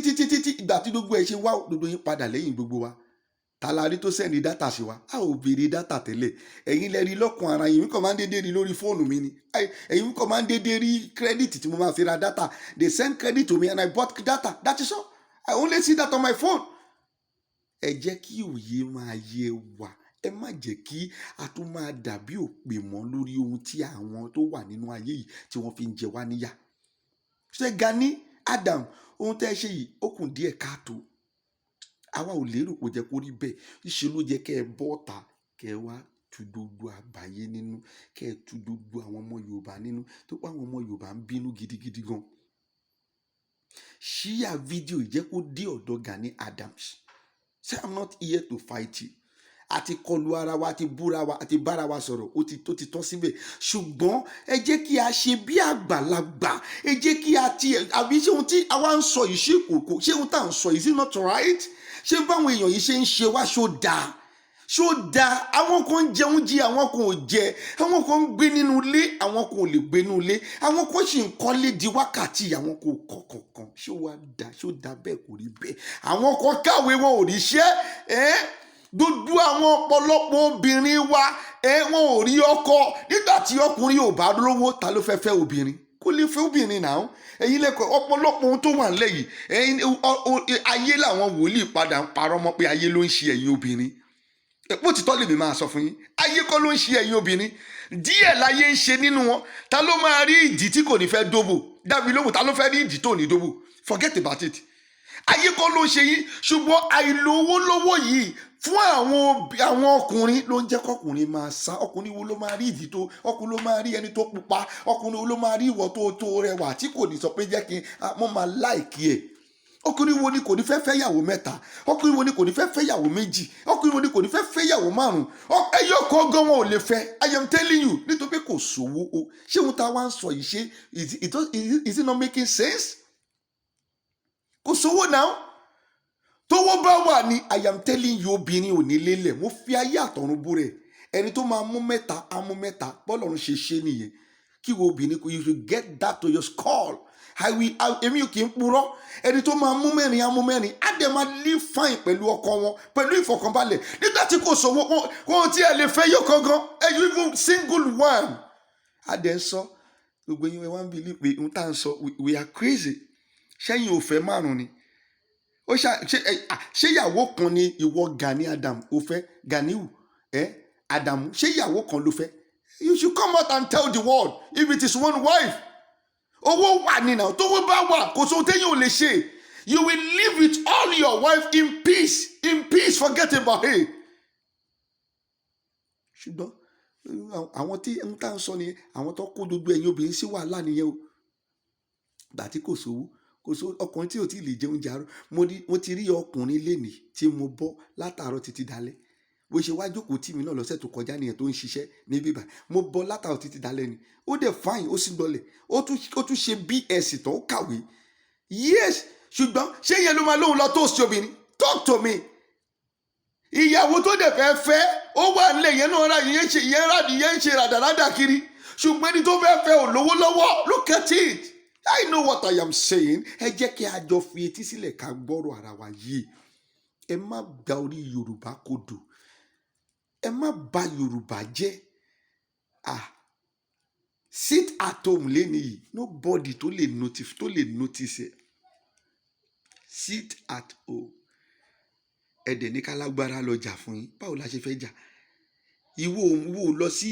ìgbà tí gbogbo ẹ ṣe wá gbogbo yín padà lẹ́yìn gbogbo wa. Tàlàrí tó sẹ́ni dátà sí wa, a ò béèrè dátà tẹ́lẹ̀. Ẹ̀yin lẹ rí lọ́kàn ara yín, kò máa ń dédé rí lórí fóònù mi ni. Ẹ̀yin kò máa ń dédé rí kírẹ́dìtì tí mo máa fi ra dátà. They send credit to me and I bought data. That is all. I only see that on my phone. Ẹ jẹ́ kí òye máa yé wa. Ẹ má jẹ́ kí a tún máa dàbí òpè mọ́ lórí ohun tí àwọn tó wà nínú ayé yìí tí wọ́n fi ń jẹ wá níyà. Ṣé Gani Adam, ohun tẹ́ ẹ ṣe yìí ó kùn díẹ̀ káàtó. Àwa ò lérò kó jẹ́ kó rí bẹ́ẹ̀. Ìṣe ló jẹ́ kẹ́ ẹ bọ́ta, kẹ́ ẹ wá tu gbogbo àgbáyé nínú, kẹ́ ẹ tu gbogbo àwọn ọmọ Yorùbá nínú. Tó pa àwọn ọmọ Yorùbá ń bínú gidigidi gan. Share fídíò ìjẹ́ kó dé ọ̀dọ̀ Gani Adams. Say I'm not here to fight you. Àti kọlu ara wa, àti búra wa, àti bára wa sọ̀rọ̀, ó ti tán síbẹ̀. Ṣùgbọ́n ẹ jẹ́ kí a ṣe bí àgbàlagbà. Ẹ jẹ́ kí a àbí ṣé ohun tí àwa ń sọ yìí ṣe kòkó, ṣé ohun tá à ń sọ yìí is it not right? Ṣé báwọn èèyàn yìí ṣe ń ṣe wá ṣó dáa? Àwọn kan ń jẹun jí, àwọn kan ò jẹ, àwọn kan ń gbé nínú ilé, àwọn kan ò lè gbé nínú ilé, àwọn kan sì ń kọ́lé di wákàtí, àwọn kan ò kọ́ kankan. Ṣó dá bẹ́ẹ̀ kò rí bẹ́ẹ̀? Àwọn kan kàwé wọn ò ríṣẹ́. Gbogbo àwọn ọ̀pọ̀lọpọ̀ obìnrin wa wọn ò rí ọkọ. Nígbà tí ọkùnrin ò bá lówó, ta ló fẹ́ fẹ́ obìnrin? Kò lè fẹ́ obìnrin náà. Ẹ̀yin lẹ́kọ̀ọ́ ọ̀pọ̀lọpọ̀ ohun tó wà nílẹ̀ yìí, ayé làwọn wòlíì padà ń parọ́ mọ́ pé ayé ló ń ṣe ẹ̀yin obìnrin. Bó ti tọ́ lèmi máa sọ fún yín, ayé kọ́ ló ń ṣe ẹ̀yin obìnrin. Díẹ̀ láyé ń ṣe nínú wọn. Ta ló máa rí ìdí tí kò ní fẹ́ dóbò? Dàbí lóhùn, ta ló fẹ́ rí ìdí tó ní dóbò? Forget about it. Ayé kọ́ ló ń ṣe yín, ṣùgbọ́n àìlówó yìí fún àwọn ọkùnrin ló ń jẹ́ kọkùnrin máa sá. Ọkùnrin wo ló máa rí ìdí tó? Ọkùnrin ló máa rí ẹni tó pupa. Ọkùnrin wo ló máa rí ìwọ tó rẹwà tí kò ní sọ pé jẹ́ kí mo máa láìkí ẹ̀? Ọkùnrin wo ni kò ní fẹ́ fẹ́yàwó mẹ́ta? Ọkùnrin wo ni kò ní fẹ́ fẹ́yàwó méjì? Ọkùnrin wo ni kò ní fẹ́ fẹ́yàwó márùn-ún? Ẹyọ kan gan wọn ò lè fẹ́. I am telling you, nítorí pé kò sówó o. Ṣé ohun tá a wá ń sọ yìí ṣe is it not making sense? Kò sówó náà. Tówó bá wà ní I am telling you, obìnrin ò ní lélẹ̀. Mo fi ayé àtọ̀run bú rẹ̀. ẹni tó máa mú mẹ́ta á mú mẹ́ta bọ́lọ́run ṣe nìyẹn kí wo obìnrin kò you should get that to your skull. Èmi ò kì í purọ́ ẹni tó máa mú mẹ́rin á mú mẹ́rin á dẹ̀ máa live fine pẹ̀lú ọkọ wọn pẹ̀lú ìfọ̀kànbalẹ̀ nígbà tí kò sọ wọn tí ẹ lè fẹ́ yọ kankan you even single one. á dẹ̀ ń sọ gbogbo yín wá ń bí pé n tá à ń sọ we are crazy. Ṣẹ́yìn ò fẹ́ márùn ni ó ṣe ìyàwó kan ni ìwọ Gani Adam ò fẹ́ Ganiu Adamu ṣé ìyàwó kan ló fẹ́. You should come out and tell the world if it is one wife. Owó wà nínú tówó bá wà kò sóhun téyàn ò lè ṣe. You will live with all your wife in peace forget about it. Ṣùgbọ́n àwọn tí ń tà ń sọ ni àwọn tó kó gbogbo ẹ̀yin obìnrin sí wàhálà nìyẹn o. Gbà tí kò sówó ọkùnrin tí ò tí ì lè jẹun jàrú mo ti rí ọkùnrin lénìí tí mo bọ́ látàárọ̀ títí dalẹ́ bó ṣe wá jókòó tì mí náà lọ́sẹ̀ tó kọjá nìyẹn tó ń ṣiṣẹ́ ní bíbá mo bọ́ látàárọ̀ títí dalẹ́ ni ó dẹ̀ fáyìn ó sì gbọ́lẹ̀ ó tún ṣe BS tó ń kàwé yes ṣùgbọ́n ṣé yẹn ló máa lóhùn lọ tó ṣe obìnrin talk to me. Ìyàwó tó dẹ̀ fẹ́ ó wà nílẹ̀ yẹn náà ìyẹn ń ṣe ràdàràdà kiri ṣùgbọ́n ẹni tó fẹ́ ò lówó lọ́wọ́ look at it. I know what I am saying. Ẹ jẹ́ kí a jọ fi etí sílẹ̀ ká gbọ́rọ̀ ara wa yìí. Ẹ má gba orí Yorùbá kodò. Ẹ má bà Yorùbá jẹ́. Sit at home lẹ́ni yìí. Nobody tó lè notice ẹ. Sit at home. Ẹ̀dẹ̀ ní kálágbára lọ jà fún yín. Báwo la ṣe fẹ́ jà? Ìwọ lọ sí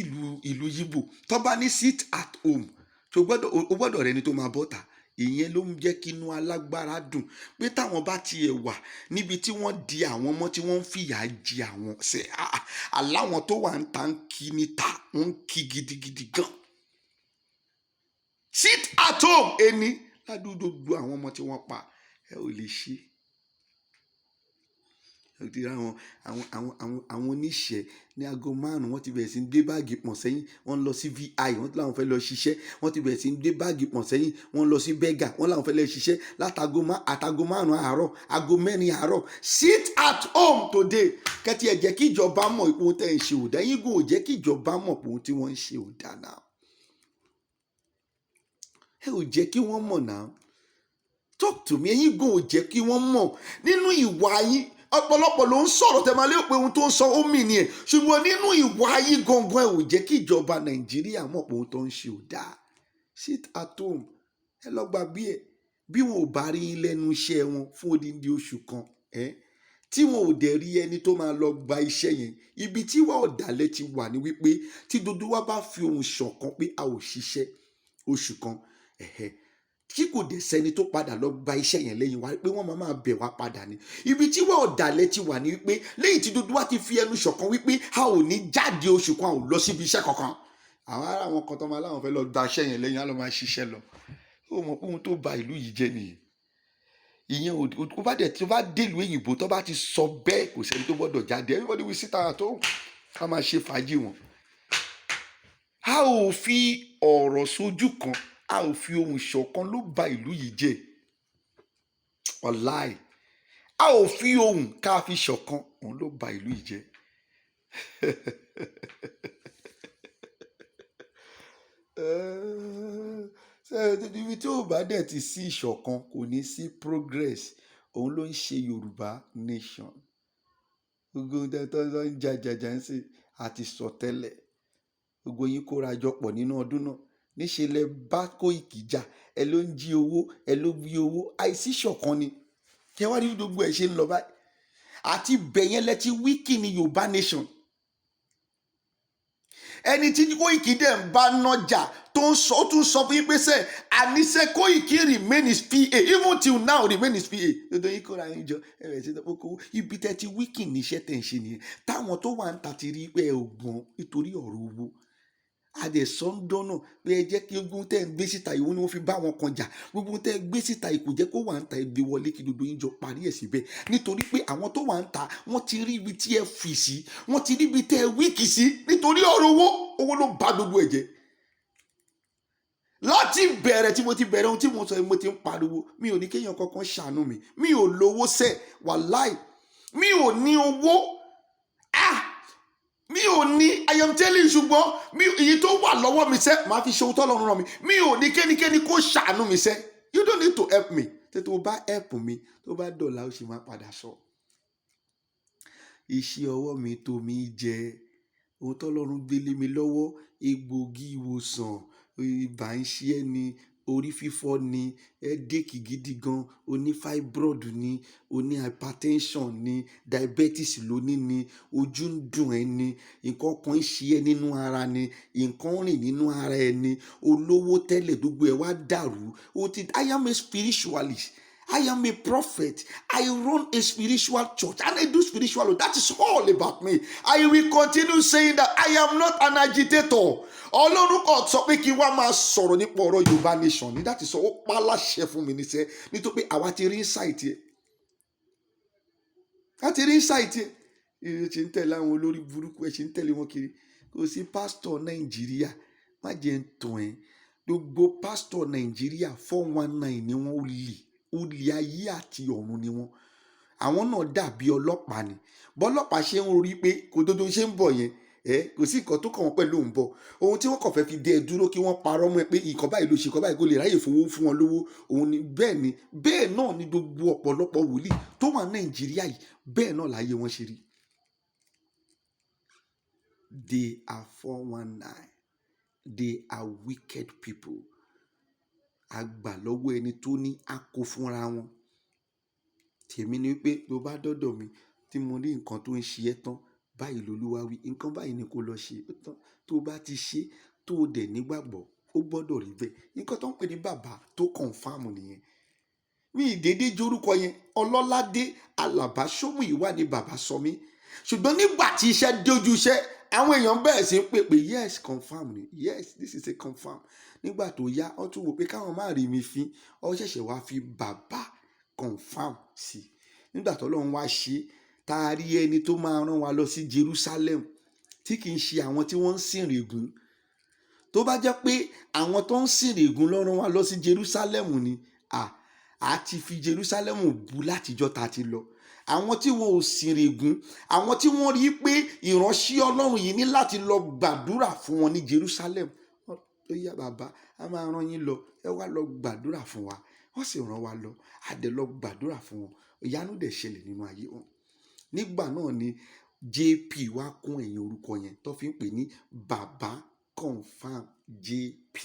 ìlú Yíbò. Tó bá ní sit at home. O gbọ́dọ̀ rẹ ni tó máa bọ́ta ìyẹn ló ń jẹ́ kí inú alágbára dùn pé táwọn bá tiẹ̀ wà níbi tí wọ́n di àwọn ọmọ tí wọ́n ń fìyà jẹ àwọn ṣe aláwọn tó wà ń ta ń kí níta wọ́n ń kí gidigidi gan. Sit at home ẹni ládùúgbò àwọn ọmọ tí wọ́n pa ẹ ò lè ṣe. Àwọn oníṣẹ́ ní aago 5 wọ́n ti bẹ̀rẹ̀ sí ń gbé báàgì pọ̀n sẹ́yìn wọ́n lọ sí VI wọ́n láwọn fẹ́ lọ ṣiṣẹ́ wọ́n ti bẹ̀rẹ̀ sí ń gbé báàgì pọ̀n sẹ́yìn wọ́n lọ sí bẹ́gà wọ́n láwọn fẹ́ lọ ṣiṣẹ́ àtago 5 àárọ̀ aago 4 àárọ̀. Sit at home today kẹ́tì ẹ̀ jẹ́ kí ìjọba mọ̀ ipò ohun tẹ́ ń ṣe ò dá yín gùn ò jẹ́ kí ìjọba mọ̀ pé ohun tí wọ́n ń ṣe ò dá náà. Ẹ ò jẹ́ kí wọ́n mọ̀ náà. Talk to me ẹ̀yin gùn ò jẹ́ kí wọ́n mọ̀ nínú ìwà yín. Ọ̀pọ̀lọpọ̀ ló ń sọ̀rọ̀ tẹ́ máa lérò pé ohun tó ń sọ ó mì ní ẹ̀ ṣùgbọ́n nínú ìwà ayé gangan ẹ̀ ò jẹ́ kí ìjọba Nàìjíríà mọ̀ pé ohun tó ń ṣe ò dáa. Sit at home ẹ lọ gba bí wọn ò bá rí lẹ́nu iṣẹ́ wọn fún odindi oṣù kan tí wọn ò dẹ̀ rí ẹni tó máa lọ gba iṣẹ́ yẹn ibi tí wà ọ̀dàlẹ̀ ti wà ní wípé tí gbogbo wa bá fi ohùn ṣọ̀kan pé a ò ṣiṣẹ́ oṣù kan tí kò dẹ̀ sẹ́ni tó padà lọ gba iṣẹ́ yẹn lẹ́yìn wa pé wọ́n máa bẹ̀ wá padà ni ibi tí wọ́n ọ̀dàlẹ̀ ti wà ní wípé lẹ́yìn tí dúdú wa ti fi ẹnu ṣọ̀kan wípé a ò ní jáde oṣù kan a ò lọ síbi iṣẹ́ kankan àwọn ará wọn kan tó máa láwọn fẹ́ lọ gba iṣẹ́ yẹn lẹ́yìn á lọ máa ṣiṣẹ́ lọ ó mọ̀ pé ohun tó ba ìlú yìí jẹ́ nìyẹn ìyẹn ò bá dẹ̀ tí ó bá délùú òyìnbó tó bá ti sọ bẹ́ẹ̀ kò sẹ́ni tó gbọ́dọ̀ jáde everybody will sit at home ká máa ṣe fàájì wọn. a ò fi ọ̀rọ̀ sójú kan a ò fi ohùn ṣọ̀kan ló ba ìlú yìí jẹ́ wàláì a ò fi ohùn ká fi ṣọ̀kan òun ló ba ìlú yìí jẹ́. ibi tí ò bá dẹ̀ ti sí ìṣọ̀kan kò ní sí progress òun ló ń ṣe Yorùbá nation gbogbo tó ń jàjàjà ń ṣe àti sọtẹ́lẹ̀ gbogbo yín kóra jọ pọ̀ nínú ọdún náà níṣẹ́ lẹ bá Kóìkì jà ẹ ló ń jí owó ẹ ló gbé owó àìsí ṣọ̀kan ni kí wọ́n rí gbogbo ẹ̀ ṣe ń lọ báyìí àti bẹ̀yẹn lẹ ti wíkì ní Yorùbá nation ẹni tí Kóìkì dẹ̀ ń bá nájà tó ń sọ ó tún sọ fún yín pé sẹ́ àníṣe Kóìkì remain his PA even till now remain his PA dodo yín kóra yín jọ ẹ bẹ̀rẹ̀ sí ní okòwò ibi tẹ́ ti wíkì níṣẹ́ tẹ̀ ń ṣe nìyẹn táwọn tó wà ń ta ti rí pé ẹ ò gbọ́n nítorí ọ̀rọ̀ owó adẹ̀sọ́ ń dọ́nà pé ẹ jẹ́ kí ogun tẹ́ ń gbé síta ìwọ ni wọ́n fi bá wọn kan jà gbogbo tẹ́ gbé síta ìkò jẹ́ kó wà ń ta ibi wọlé kí gbogbo yín jọ parí ẹ̀ síbẹ̀ nítorí pé àwọn tó wà ń ta wọ́n ti rí ibi tí ẹ fì sí wọ́n ti rí ibi tẹ́ ẹ wíkì sí nítorí ọ̀rọ̀ owó ló bá gbogbo ẹ̀ jẹ́. láti bẹ̀rẹ̀ tí mo ti bẹ̀rẹ̀ ohun tí mo sọ mo ti ń pariwo mi ò ní kéèyàn kankan ṣàánú mi ò lówó sẹ́ wàláì mi ò ní owó mi ò ní, I am telling you, ṣùgbọ́n èyí tó wà lọ́wọ́ mi sẹ́ máa fi ṣe ohun tọ́lọ́run rán mi. Mi ò ní kẹ́nikẹ́ni kó ṣàánú mi sẹ́. You don't need to help me. Tètè o bá help mi, tó bá dọ̀la ó sì máa padà sọ. Iṣẹ́ ọwọ́ mi tó mi jẹ, ohun tọ́lọ́run gbélé mi lọ́wọ́, egbògi ìwòsàn, ibà ń ṣe ẹ́ ni, orí fífọ́ ni, headache gidi gan, oní fibroid ni, oní hypertension ni, diabetes lóní ni, ojú ń dùn ẹ́ ni, nǹkan kan ń ṣe ẹ́ nínú ara ni, nǹkan rìn nínú ara ẹ ni, olówó tẹ́lẹ̀ gbogbo ẹ̀ wá dàrú. I am a spiritualist. I am a prophet. I run a spiritual church and I do spiritual work. That is all about me. I will continue saying that I am not an agitator. Ọlọ́run kò sọ pé kí n wá máa sọ̀rọ̀ nípa ọ̀rọ̀ Yorùbá nation ni. That is all. Ó pa láṣẹ fún mi níṣẹ́ nítorí pé àwa ti rí insight yẹ. A ti rí insight yẹ. Ẹ ṣe ń tẹ̀lé àwọn olórí burúkú, ẹ ṣe ń tẹ̀lé wọn kiri. Kò sí pásítọ̀ Nàìjíríà. Má jẹ́ ń tàn ẹ́. Gbogbo pásítọ̀ Nàìjíríà 419 ni wọ́n ó lì. Olè ayé àti ọ̀run ni wọ́n. Àwọn náà dàbí ọlọ́pàá ni. Bọ́lọ́pàá ṣe ń rí pé kò tó ṣe ń bọ̀ yẹn, kò sí nǹkan tó kàn wọ́n pẹ̀lú òun bọ̀. Ohun tí wọ́n kàn fẹ́ fi dé ẹ dúró kí wọ́n parọ́ mọ́ ẹ pé nǹkan báyìí ló ṣe, nǹkan báyìí kó lè ráyè fowó fún wọn lówó. Òun ni bẹ́ẹ̀ náà ni gbogbo ọ̀pọ̀lọpọ̀ wòlíì tó wà Nàìjíríà yìí, bẹ́ẹ̀ náà láyé wọn ṣe rí. They are 419. They are wicked people. Àgbà lọ́wọ́ ẹni tó ní a kó fúnra wọn. Tèmi ni wípé tó bá dọ́dọ̀ mi tí mo ní nǹkan tó ń ṣe ẹ́ tán, báyìí l'Olúwa wí, nǹkan báyìí ni kó lọ ṣe tán. Tó bá ti ṣe tó dẹ̀ nígbàgbọ́, ó gbọ́dọ̀ rí bẹ́ẹ̀. Nǹkan tó ń pè ní bàbá tó confirm nìyẹn. Mi ìdédé jorúkọ yẹn, Ọlọ́ládé Àlàbá Ṣómùyíwá ni bàbá sọ mí. Ṣùgbọ́n nígbà tí iṣẹ́ dójú iṣẹ́, àwọn èèyàn bẹ̀rẹ̀ sí ń pè pé yes confirm ni, yes this is a confirm. Nígbà tó yá wọ́n tún wò pé káwọn má rí mi fín, ó ṣẹ̀ṣẹ̀ wá fi bàbá confirm sí i. Nígbà tó Ọlọ́run wá ṣe, tá a rí ẹni tó máa rán wa lọ sí Jerusalem tí kì í ṣe àwọn tí wọ́n ń sìn règùn. Tó bá jẹ́ pé àwọn tó ń sìn règùn ló rán wa lọ sí Jerusalem ni, a ti fi Jerusalem bú látijọ́ tá a ti lọ. Àwọn tí wọn ò sìn règùn, àwọn tí wọ́n rí pé ìránṣẹ́ Ọlọ́run yìí ní láti lọ gbàdúrà fún wọn ní Jerusalem. Ó yá bàbá, a máa rán yín lọ, ẹ wá lọ gbàdúrà fún wa. Wọ́n sì rán wa lọ, a dẹ̀ lọ gbàdúrà fún wọn. Ìyanu dẹ̀ ṣẹlẹ̀ nínú ayé wọn. Nígbà náà ni JP wá kún ẹ̀yìn orúkọ yẹn tó fi ń pè ní bàbá confirm JP.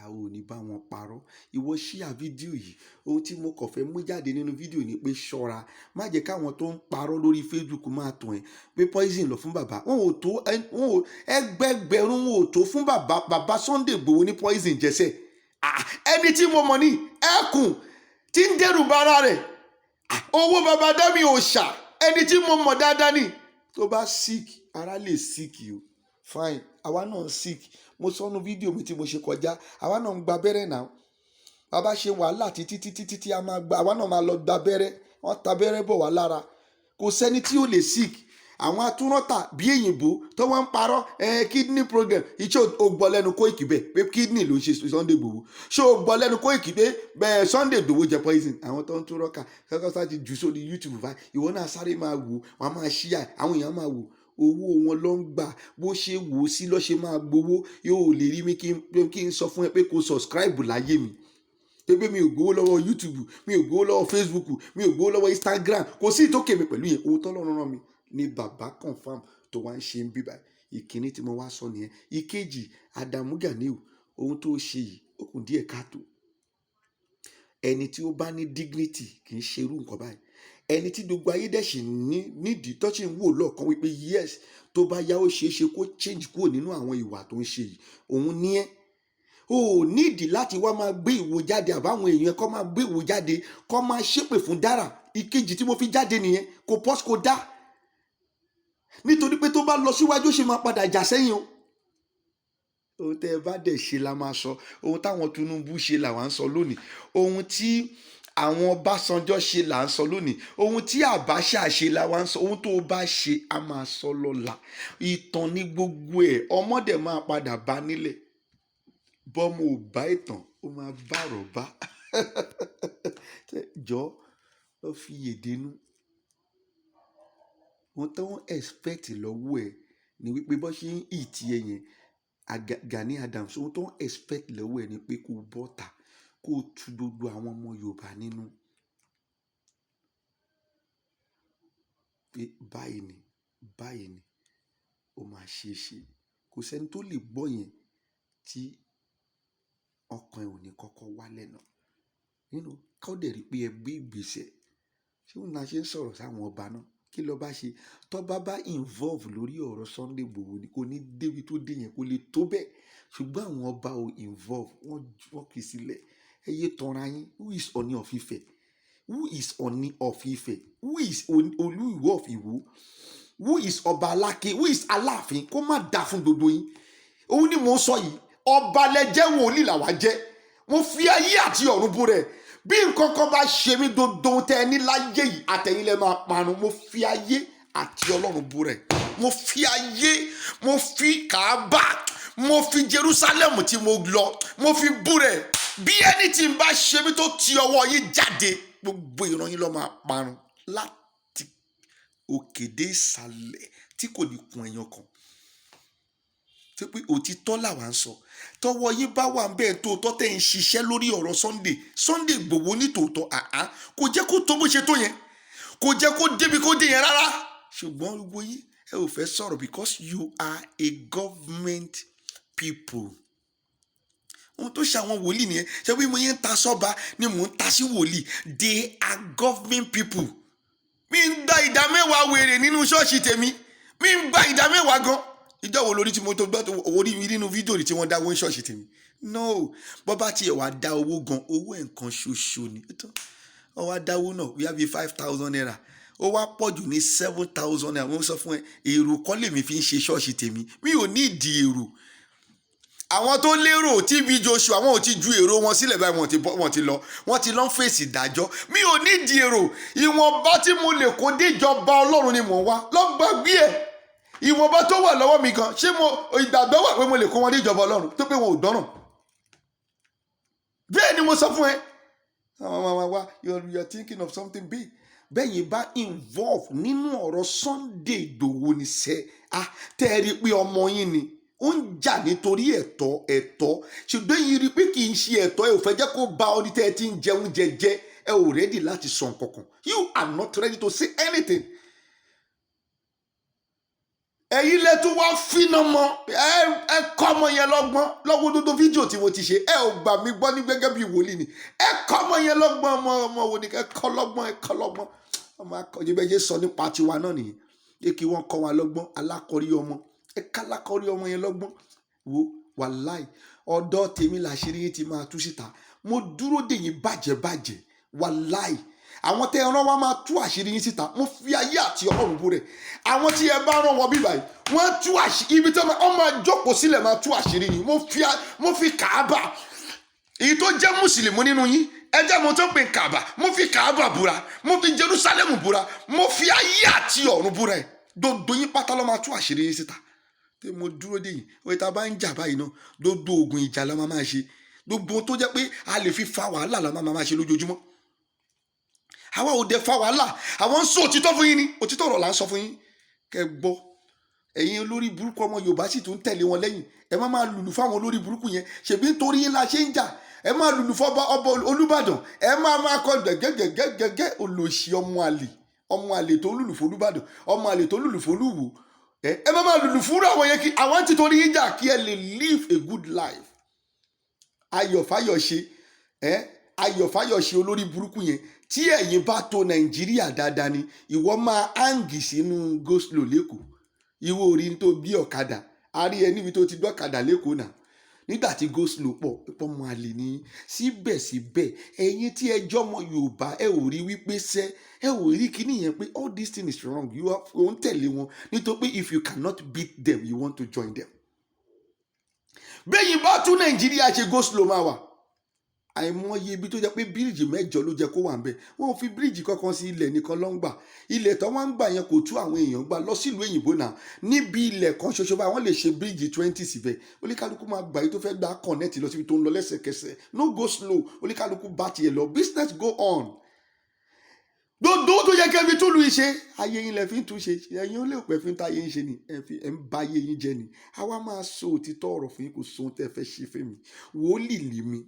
Àwọn ò ní bá wọn parọ́. Ìwọ ṣíà fídíò yìí, ohun tí mo kàn fẹ́ mú jáde nínú fídíò ni pé ṣọ́ra. Má jẹ́ káwọn tó ń parọ́ lórí Facebook máa tàn ẹ́ pé poison lọ fún bàbá. Wọn ò tó ẹgbẹgbẹ̀rún, wọn ò tó fún bàbá Sunday Igboho ní poison jẹsẹ̀. Ẹni tí mo mọ̀ ní ẹkùn tí ń dẹ́rù bara rẹ̀. Owó bàbá Dámi òòṣà, ẹni tí mo mọ̀ dáadáa ni. Tó bá sick, ara lè sick you. Fine, àwa náà sick. Mo sọnù fídíò mi tí mo ṣe kọjá, àwa náà ń gba abẹ́rẹ́ náà. Bàbá ṣe wàhálà títí a máa gba, àwa náà máa lọ gba abẹ́rẹ́. Wọ́n ta abẹ́rẹ́ bọ̀ wá lára. Kò sẹ́ni tí ó lè sick. Àwọn atúrọ́tà bí èyìnbó tó wọ́n ń parọ́ kidney problem. Iṣẹ́ ò gbọ́ lẹ́nu Koiki bẹ́ẹ̀ pé kidney ló ń ṣe Sunday Igboho. Ṣé o gbọ́ lẹ́nu Koiki pé bẹ́ẹ̀ Sunday Igboho jẹ poison? Àwọn tó ń túrọ́kà kọ́kọ́ sá ti jù sórí YouTube báyìí. Ìwọ náà sáré máa wò, wọ́n máa ṣíà, àwọn èèyàn máa wò. Owó wọn ló ń gbà, bó ṣe wò ó sí ló ṣe máa gbowó. Yóò lè rí mi kí n sọ fún ẹ pé kó subscribe láyé mi. Pé mi ò gbowó lọ́wọ́ YouTube, mi ò gbowó lọ́wọ́ Facebook, mi ò gbowó lọ́wọ́ Instagram. Kò sí ìtókè mi pẹ̀lú yẹn. Ohun t'Ọlọ́run rán mi ni bàbá confirm tó wá ń ṣe ń bíbá. Ìkíní tí mo wá sọ nìyẹn. Ìkejì, Adamu Ganiu, ohun tó ṣe yìí ó kù díẹ̀ káàtó. Ẹni tí ó bá ní dignity kì í ṣe irú nǹkan báyìí. Ẹni tí gbogbo ayé dẹ̀ ṣì nídìí tó ṣì ń wò lọ́ọ̀kan wípé yes tó bá yá ó ṣeé ṣe kó change kúrò nínú àwọn ìwà tó ń ṣe yìí. Òun ní ẹ́. O ò nídìí láti wá máa gbé ìwo jáde àbáwọn èèyàn kọ́ máa gbé ìwo jáde kọ́ máa ṣépè fún Dara. Ìkejì tí mo fi jáde nìyẹn, kò pọ́s kò dá. Nítorí pé tó bá lọ síwájú ó ṣe máa padà jà sẹ́yìn o. Ohun tẹ́ ẹ bá dẹ̀ ṣe la máa sọ. Ohun táwọn Tinubu ṣe làwa ń sọ lónìí. Ohun tí àwọn Ọbásanjọ́ ṣe là ń sọ lónìí. Ohun tí Abacha ṣe la wá ń sọ. Ohun tó bá ṣe a máa sọ lọ́la. Ìtàn ní gbogbo ẹ̀, ọmọdé máa padà bá nílẹ̀. Bọ́mọ ò bá ìtàn, ó máa bá àrọ́bá. Jọ lọ fi yèdénú. ohun tó ń expect lọ́wọ́ ẹ̀ ni wípé bó ṣe ń ìtì ẹ yẹn Gani Adams ohun tó ń expect lọ́wọ́ ẹ̀ ni pé kó bọ́ta kó tu gbogbo àwọn ọmọ Yorùbá nínú pé báyìí ni ó máa ṣe é ṣe. Kò sẹ́ni tó lè gbọ́ yẹn tí ọkàn ẹ̀ ò ní kọ́kọ́ wálẹ̀ náà nínú ká dẹ̀ rí pé ẹ gbé ìgbésẹ̀. Ṣé òun náà ṣe ń sọ̀rọ̀ sáwọn ọba náà kí ló bá ṣe tọ́ba bá involve lórí ọ̀rọ̀ Sunday Igboho ni kò ní débi tó dé yẹn kò lè tó bẹ́ẹ̀ ṣùgbọ́n àwọn ọba ò involve wọ́n kì í sílẹ̀. Ẹ yé tanra yín. Who is Ọọ̀ni of Ifẹ̀? Who is Ọọ̀ni of Ifẹ̀? Who is Olú-Ìwó of Ìwó? Who is Ọba Aláké? Who is Aláàfin? Kó má dá fún gbogbo yín. Òun ni mò ń sọ yìí. Ọba lẹ́jẹ́ wòlíì làwa jẹ́. Mo fi ayé àti ọ̀run bú rẹ̀. Bí nǹkan kan bá ṣe mí dodo tẹ ní láyé yìí àtẹ̀yìn lẹ́ máa parun. Mo fi ayé àti Ọlọ́run bú rẹ̀. Mo fi ayé, mo fi Kàábà, mo fi Jerusalem tí mo lọ, mo fi bú rẹ̀. Bí ẹni tí ń bá ṣe mí tó ti ọwọ́ yín jáde, gbogbo ìran yín ló máa parun láti òkè dé ìsàlẹ̀ tí kò ní kun ẹyọ kan. Tí pé òtítọ́ làwa ń sọ. Tọwọ́ yín bá wà bẹ́ẹ̀ tòótọ́ tẹ̀ ń ṣiṣẹ́ lórí ọ̀rọ̀ Sunday Igboho ní tòótọ́ kò jẹ́ kó tó bó ṣe tó yẹn kò jẹ́ kó débi kó dé yẹn rárá ṣùgbọ́n gbogbo yín ẹ ò fẹ́ sọ̀rọ̀ because you are a government people. Ohun tó ṣe àwọn wòlíì nìyẹn ṣé bí mo yẹn ń ta sọ́ba ni mò ń ta sí wòlíì. They are government people. Mi ń gba ìdá mẹ́wàá wèrè nínú ṣọ́ọ̀ṣì tèmi mi ń gba ìdá mẹ́wàá gan. Ìjọ wo lórí tí mo tó gbọ́ tó orí nínú fídíò tí wọ́n dáwọ́ ṣọ́ọ̀ṣì tèmi? No, bọ́ bá tiẹ̀ wá dá owó gan owó nǹkan ṣoṣo ni. Ó wá dáwó náà bí i 5,000 naira ó wá pọ̀ jù ní 7,000 naira. Wọ́n sọ fún ẹ èrò kọ́ lèmi fi ń ṣe ṣọ́ọ̀ṣì tèmi mi ò ní ìdí èrò. Àwọn tó lérò TB Joshua àwọn ò ti ju èrò wọn sílẹ̀ báyìí wọ́n ti lọ ń fèsì ìdájọ́. Mi ò ní ìdí èrò ìwọ̀nba tí mo lè kó dé ìjọba Ọlọ́run ni mò ń wá lọ́gbàgbé ẹ̀. Ìwọ̀nba tó wà lọ́wọ́ mi gan ṣé mo ìgbàgbọ́ wà pé mo lè kó wọn dé ìjọba Ọlọ́run tó pé wọn ò dọ́nà. Bẹ́ẹ̀ ni mo sọ fún ẹ. You are thinking of something big. Bẹ́yìn bá involve nínú ọ̀rọ̀ Sunday Igboho ní sẹ́ tẹ́ ẹ rí i pé ọmọ yín ni ó ń jà nítorí ẹ̀tọ́ ṣùgbọ́n yìí rí i pé kì í ṣe ẹ̀tọ́ ẹ ò fẹ́ jẹ́ kó bá ọ ní tẹ́ ẹ ti ń jẹun jẹjẹ ẹ ò ready láti sọ nǹkan kan. You are not ready to say anything. Ẹ̀yin lẹ tún wá fínà mọ́ ẹ kọ́ ọmọ yẹn lọ́gbọ́n lọ́wọ́ dúdú fídíò tí mo ti ṣe ẹ ò gbà mí gbọ́ ní gẹ́gẹ́ bí wòlíì ni ẹ kọ́ ọmọ yẹn lọ́gbọ́n ọmọ wo ni ẹ kọ́ lọ́gbọ́n ọmọ akọ̀jẹ́ bẹ́ẹ̀ ṣe sọ nípa tiwa náà nìyẹn ẹ kí wọ́n kọ́ wa lọ́gbọ́n alákọ̀rí ọmọ ẹ ká alákọ̀rí ọmọ yẹn lọ́gbọ́n wo wàláì ọ̀dọ̀ tèmi làṣírí yín ti máa tú síta mo dúró dè yín bàjẹ́ wàláì àwọn tẹ́ ẹ rán wa máa tú àṣírí yín síta mo fi ayé àti Ọlọ́run bú rẹ̀ àwọn tí ẹ bá rán wọn bí báyìí wọ́n tú àṣírí ibi tí wọ́n máa jókòó sílẹ̀ máa tú àṣírí yín mo fi Kàábà èyí tó jẹ́ mùsùlùmí nínú yín ẹ jẹ́ mo tó pè Kàábà mo fi Kàábà búra mo fi Jerusalem búra mo fi ayé àti ọ̀run búra ẹ̀ dodo yín pátá ló máa tú àṣírí yín síta tí mo dúró dè yín òye tá a bá ń jà báyìí náà dodo oògùn ìjà la máa ṣe gbogbo tó jẹ́ pé a lè fi fa wàhálà la máa ṣe lójoojúmọ́. Àwa ò dé fa wàhálà àwọn ń sọ òtítọ́ fún yín ni òtítọ́ ọ̀rọ̀ là ń sọ fún yín kẹ́ gbọ́. Ẹ̀yin olórí burúkú ọmọ Yorùbá sì tún tẹ̀lé wọn lẹ́yìn ẹ má máa lùlù fáwọn olórí burúkú yẹn ṣèbí nítorí yín la ṣe ń jà ẹ máa lùlù fọba ọba Olúbàdàn ẹ máa kọ gẹ́gẹ́gẹ́gẹ́ olòṣì ọmọ àlè tó lùlù fún Olúbàdàn ọmọ àlè tó lùlù fún Olúwo ẹ má máa lùlù fún àwọn yẹn kí àwọn ti torí yín jà kí ẹ lè live a good life. Ayọ̀fáyọ̀ṣe olórí burúkú yẹn tí ẹ̀yin bá tó Nàìjíríà dáadáa ni ìwọ máa áǹgì sínú go slow lẹ́kọ̀ọ́ ìwọ orí tó bí ọ̀kadà a rí ẹ níbi tó ti gbọ́kadà lẹ́kọ̀ọ́ náà nígbà tí go slow pọ̀ mọ́ àlè ní síbẹ̀síbẹ̀ ẹ̀yin tí ẹjọ́ mọ Yorùbá ẹ ò rí wípé ẹ ò rí kíní yẹn pé all this thing is wrong you ń tẹ̀lé wọn nítorí pé if you cannot beat them you want to join them. bẹ́yìn bá tún Nàìjíríà ṣe go slow máa wà àìmọye ibi tó jẹ́ pé bíríìjì 8 ló jẹ́ kó wà ń bẹ̀ wọ́n fi bíríìjì kankan sí ilẹ̀ nìkan ló ń gbà ilẹ̀ tó wọ́n ń gbà yẹn kò tú àwọn èèyàn gbà lọ sílùú òyìnbó náà níbi ilẹ̀ kan ṣoṣo báyìí wọ́n lè ṣe bíríìjì 20 síbẹ̀ oníkálukú máa gbà yìí tó fẹ́ gbà connect lọ síbi tó ń lọ lẹ́sẹ̀kẹsẹ̀ no go slow oníkálukú bá tiẹ̀ lọ business go on. gbogbo tó yẹ kẹ́ fi tún lu ìṣe ayé yín lẹ fi ń tún ṣe ẹ̀yin ó lè pẹ́ fi ń táyé yín ṣe ni ẹ̀ ń ba ayé yín jẹ ni. àwa máa sọ òtítọ́ ọ̀rọ̀ fún yín, kò sóhun tẹ́ fẹ́ ṣe fún mi. wòlíì lè mi,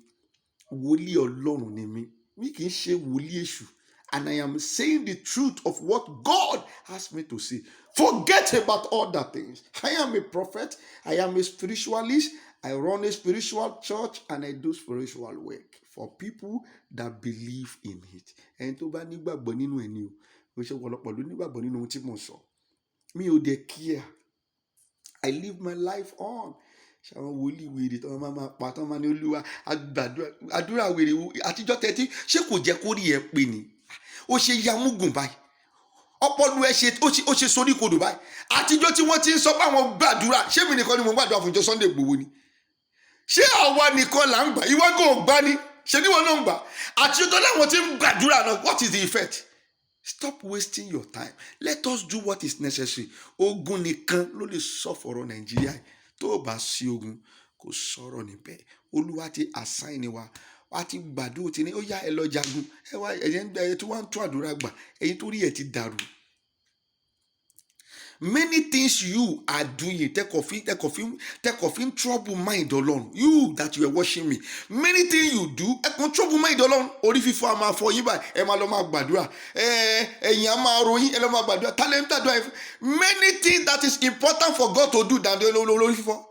wòlíì Ọlọ́run ni mi kì í ṣe wòlíì èṣù, and I am saying the truth of what God asked me to say. Forget about other things. I am a prophet, I am a spiritualist, I run a spiritual church, and I do spiritual work for people that believe in it. Ẹni tó bá nígbàgbọ́ nínú ẹni o, mo ṣe wọ̀lọpọ̀ ló nígbàgbọ́ nínú ohun tí mo sọ. Mi ò dé kíá. I live my life on. Ṣàwọn wòlíì wèrè tí wọ́n máa pa tí wọ́n máa ní Olúwa àdúrà wèrè àtijọ́ tẹ́tí ṣé kò jẹ́ kó rí ẹ pé ni? Ó ṣe yamúgùn báyìí, ọpọlọ ẹ ó ṣe sórí kodò báyìí. àtijọ́ tí wọ́n ti ń sọ pé àwọn gbàdúrà, ṣé mi nìkan ni mo gbàdúrà fún ìjọ Sunday Igboho ni? ṣé àwa nìkan là ń gbà? ìwọ kò gbà ni, ṣé níwọ náà ń gbà? àtijọ́ tó láwọn ti ń gbàdúrà náà, what is the effect? Stop wasting your time. Let us do what is necessary. Ogun nìkan ló lè sọ fọ̀rọ̀ Nàìjíríà. Tó o bá sí ogun kò sọ̀rọ̀ níbẹ̀. Olúwa ti assign wa, wá ti gbàdúrà tí ní ó yá ẹ lọ jagun, ẹ wá ẹyẹ tí wọ́n ń tún àdúrà gbà, ẹ̀yin tó rí ẹ ti dàrú. Many things you are doing, take off in trouble mind Ọlọ́run. You that you are watching me, many things you do, trouble mind Ọlọ́run. Orí fífọ́ a máa fọ yín báyìí, ẹ máa lọ máa gbàdúrà. Ẹ̀yin a máa ròyìn, ẹ lọ máa gbàdúrà. Talent àdúrà. Many things that is important for God to do than orí fífọ́.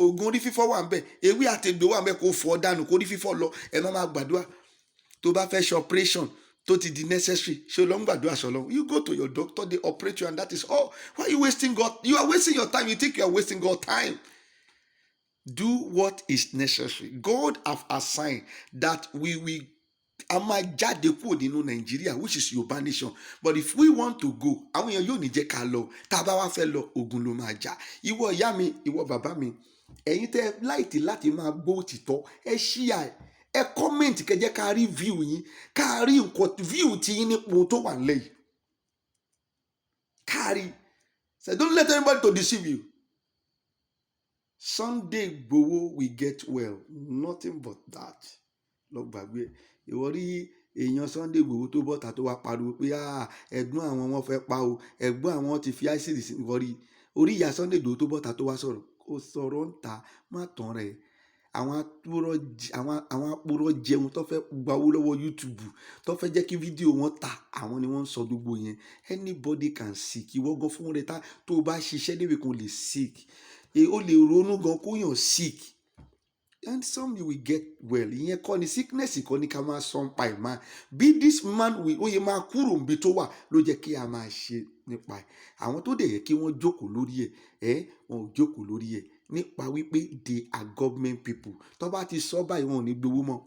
Oògùn orí fífọ́ wà ńbẹ̀, ewé àti egbò wà ńbẹ̀, kó fọ́ dànù, kó orí fífọ́ lọ, ẹ máa gbàdúrà. Tó bá fẹ́ ṣe operation tó ti di necessary, ṣe lọ ń gbàdúrà sọ́lọ́run. You go to your doctor, they operate you, and that is all. Why are you wasting God? You are wasting your time. You think you are wasting God's time. Do what is necessary. God have assigned that we a máa jáde kúrò nínú Nigeria, which is Yorùbá nation. But if we want to go, àwọn èèyàn yóò ní jẹ́ ká lọ. Tá a bá wá fẹ́ lọ, ogun ló máa jà. Ìwọ ìyá mi, ìwọ bàbá mi, ẹ̀yin tẹ́ láìtì láti máa gbọ́ òtítọ́, ẹ ṣíà ẹ kọ́mẹ̀ntì kẹjẹ́ ká rí view yín, ká rí nǹkan view tí yín nípa ohun tó wà nílẹ̀ yìí. Ká rí. So don't let anybody to deceive you. Sunday Igboho will get well. Nothing but that. Lọ gbàgbé. Ìwọ rí èèyàn Sunday Igboho tó bọ́ta tó wá pariwo pé ẹ̀gbọ́n àwọn wọn fẹ́ pa o, ẹ̀gbọ́n àwọn ti fi ICD sí ìwọ rí. Orí ìyá Sunday Igboho tó bọ́ta tó wá sọ̀rọ̀, kò sọ̀rọ̀ ń ta, má tàn rẹ̀. Àwọn apurọ́ jẹun tó fẹ́ gba owó lọ́wọ́ YouTube, tó fẹ́ jẹ́ kí fídíò wọn ta, àwọn ni wọ́n ń sọ gbogbo yẹn. Anybody can sick. Ìwọ gan fún rẹ tó o bá ṣiṣẹ́ débi kan lè sick. O lè ronú gan kó yàn sick. And some you will get well. Ìyẹn kọ́ ni sickness kọ́ ni ká máa sọ ń pa ìmá. Bí this man ó yẹ máa kúrò níbi tó wà ló jẹ́ kí a máa ṣe nípa ẹ̀. Àwọn tó dẹ̀ yẹ kí wọ́n jókòó lórí ẹ̀ wọn ò jókòó lórí ẹ̀. Nípa wípé they are government people. Tó bá ti sọ báyìí wọn ò ní gbowó mọ́.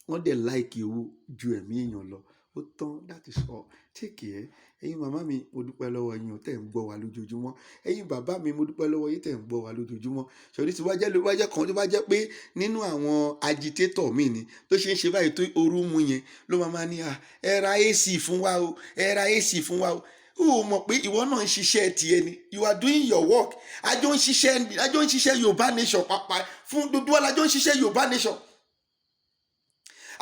Wọ́n dẹ̀ like owó ju ẹ̀mí èèyàn lọ. Ó tán, that is all. Take care. Ẹ̀yin màmá mi, mo dúpẹ́ lọ́wọ́ yín tẹ́ ń gbọ́ wa lójoojúmọ́. Ẹ̀yin bàbá mi, mo dúpẹ́ lọ́wọ́ yín tẹ́ ń gbọ́ wa lójoojúmọ́. Ṣòrí tí wá jẹ́ kan tó bá jẹ́ pé nínú àwọn agitator mi ni tó ṣe ń ṣe báyìí tó orú mu yẹn ló máa ní ẹ ra AC fún wa o, ẹ ra AC fún wa o. O mọ̀ pé ìwọ náà ń ṣiṣẹ́ tiẹ̀ ni. You are doing your work. Àjọ ń ṣiṣẹ́ Yorùbá nation pàápàá fún gbogbo alájọ ń ṣiṣẹ́ Yorùbá nation.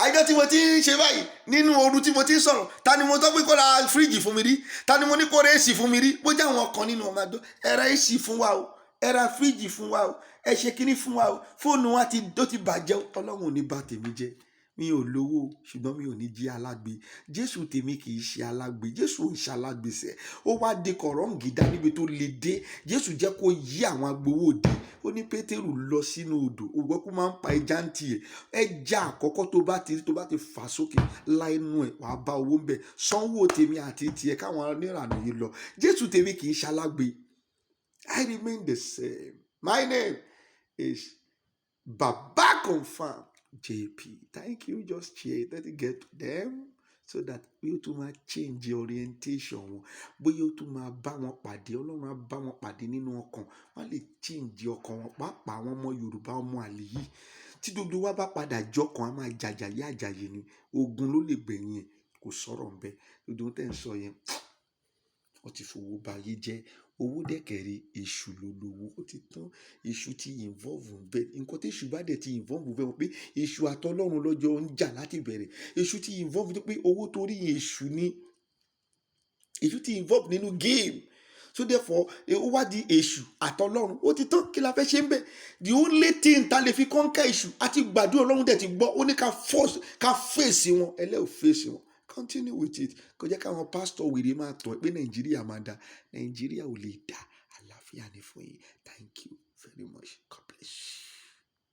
Àjọ tí mo ti ń ṣe báyìí nínú ooru tí mo ti ń sọ̀rọ̀, ta ni mo tọ́ pé kó ra fíríjì fún mi rí? Ta ni mo ní kó ra AC fún mi rí? Bó jẹ́ àwọn kan nínú ọmọ àdó, ẹ ra AC fún wa o, ẹ ra fíríjì fún wa o, ẹ ṣe kíní fún wa o. Fóònù wa ó ti bàjẹ́, Ọlọ́run ò ní bà tèmi jẹ́. Mi ò lówó ṣùgbọ́n mi ò ní jí alágbe. Jésù tèmi kì í ṣe alágbe. Jésù ò ń ṣe alágbèsè. Ó wá de kọ̀rọ̀ǹgìdá níbi tó le dé. Jésù jẹ́ kó yí àwọn agbowó òde. Ó ní Pétérù lọ sínú odò. Ògbọ́ kó máa ń pa ẹja ń tiẹ̀. Ẹja àkọ́kọ́ tó bá ti fà sókè láìnú ẹ̀ wàá bá owó ń bẹ̀. Sanwó tèmi àti tiẹ̀ káwọn onírànà yìí lọ. Jésù tèmi kì í ṣe alágbe. I remain the same. My name is Baba Confirm. JP. Thank you. Just share it. Let it get to them so that we too might change the orientation. Bóyá ó tún máa bá wọn pàdé, Ọlọ́run á bá wọn pàdé nínú ọkàn. Wọ́n lè change ọkàn wọn pàápàá àwọn ọmọ Yorùbá ọmọ àlè yìí. Tí gbogbo wa bá padà jọkàn á máa jàjàyé àjàyè ni. Ogun ló lè gbẹ̀yìn ẹ̀. Kò sọ̀rọ̀ ńbẹ. Gbogbo tẹ́ ń sọ yẹn, wọ́n ti fowó ba ayé jẹ́. Owó dẹ̀kẹ̀rẹ̀ èṣù ló lówó. Ó ti tán. Èṣù ti involve bẹ́ẹ̀. Nǹkan tí èṣù bá dẹ̀ ti involve bẹ́ẹ̀ wọ́n pé èṣù àtọlọ́run lọ́jọ́ ń jà láti bẹ̀rẹ̀. Èṣù ti involve pé owó torí èṣù ni. èṣù ti involve nínú game. So therefore ó wá di èṣù àtọlọ́run ó ti tán, kí la fẹ́ ṣe ń bẹ̀. The only thing ta lè fi kọ́ńkà èṣù àti gbàdúrà ọlọ́run dẹ̀ ti gbọ́, ó ní ká fèsì wọn, ẹlẹ́ ò fèsì wọn. Continue with it. Kò jẹ́ káwọn pásítọ̀ wèrè máa tọ̀ pé Nàìjíríà máa da. Nàìjíríà ò lè dá. Àlàáfíà ni fún yín. Thank you.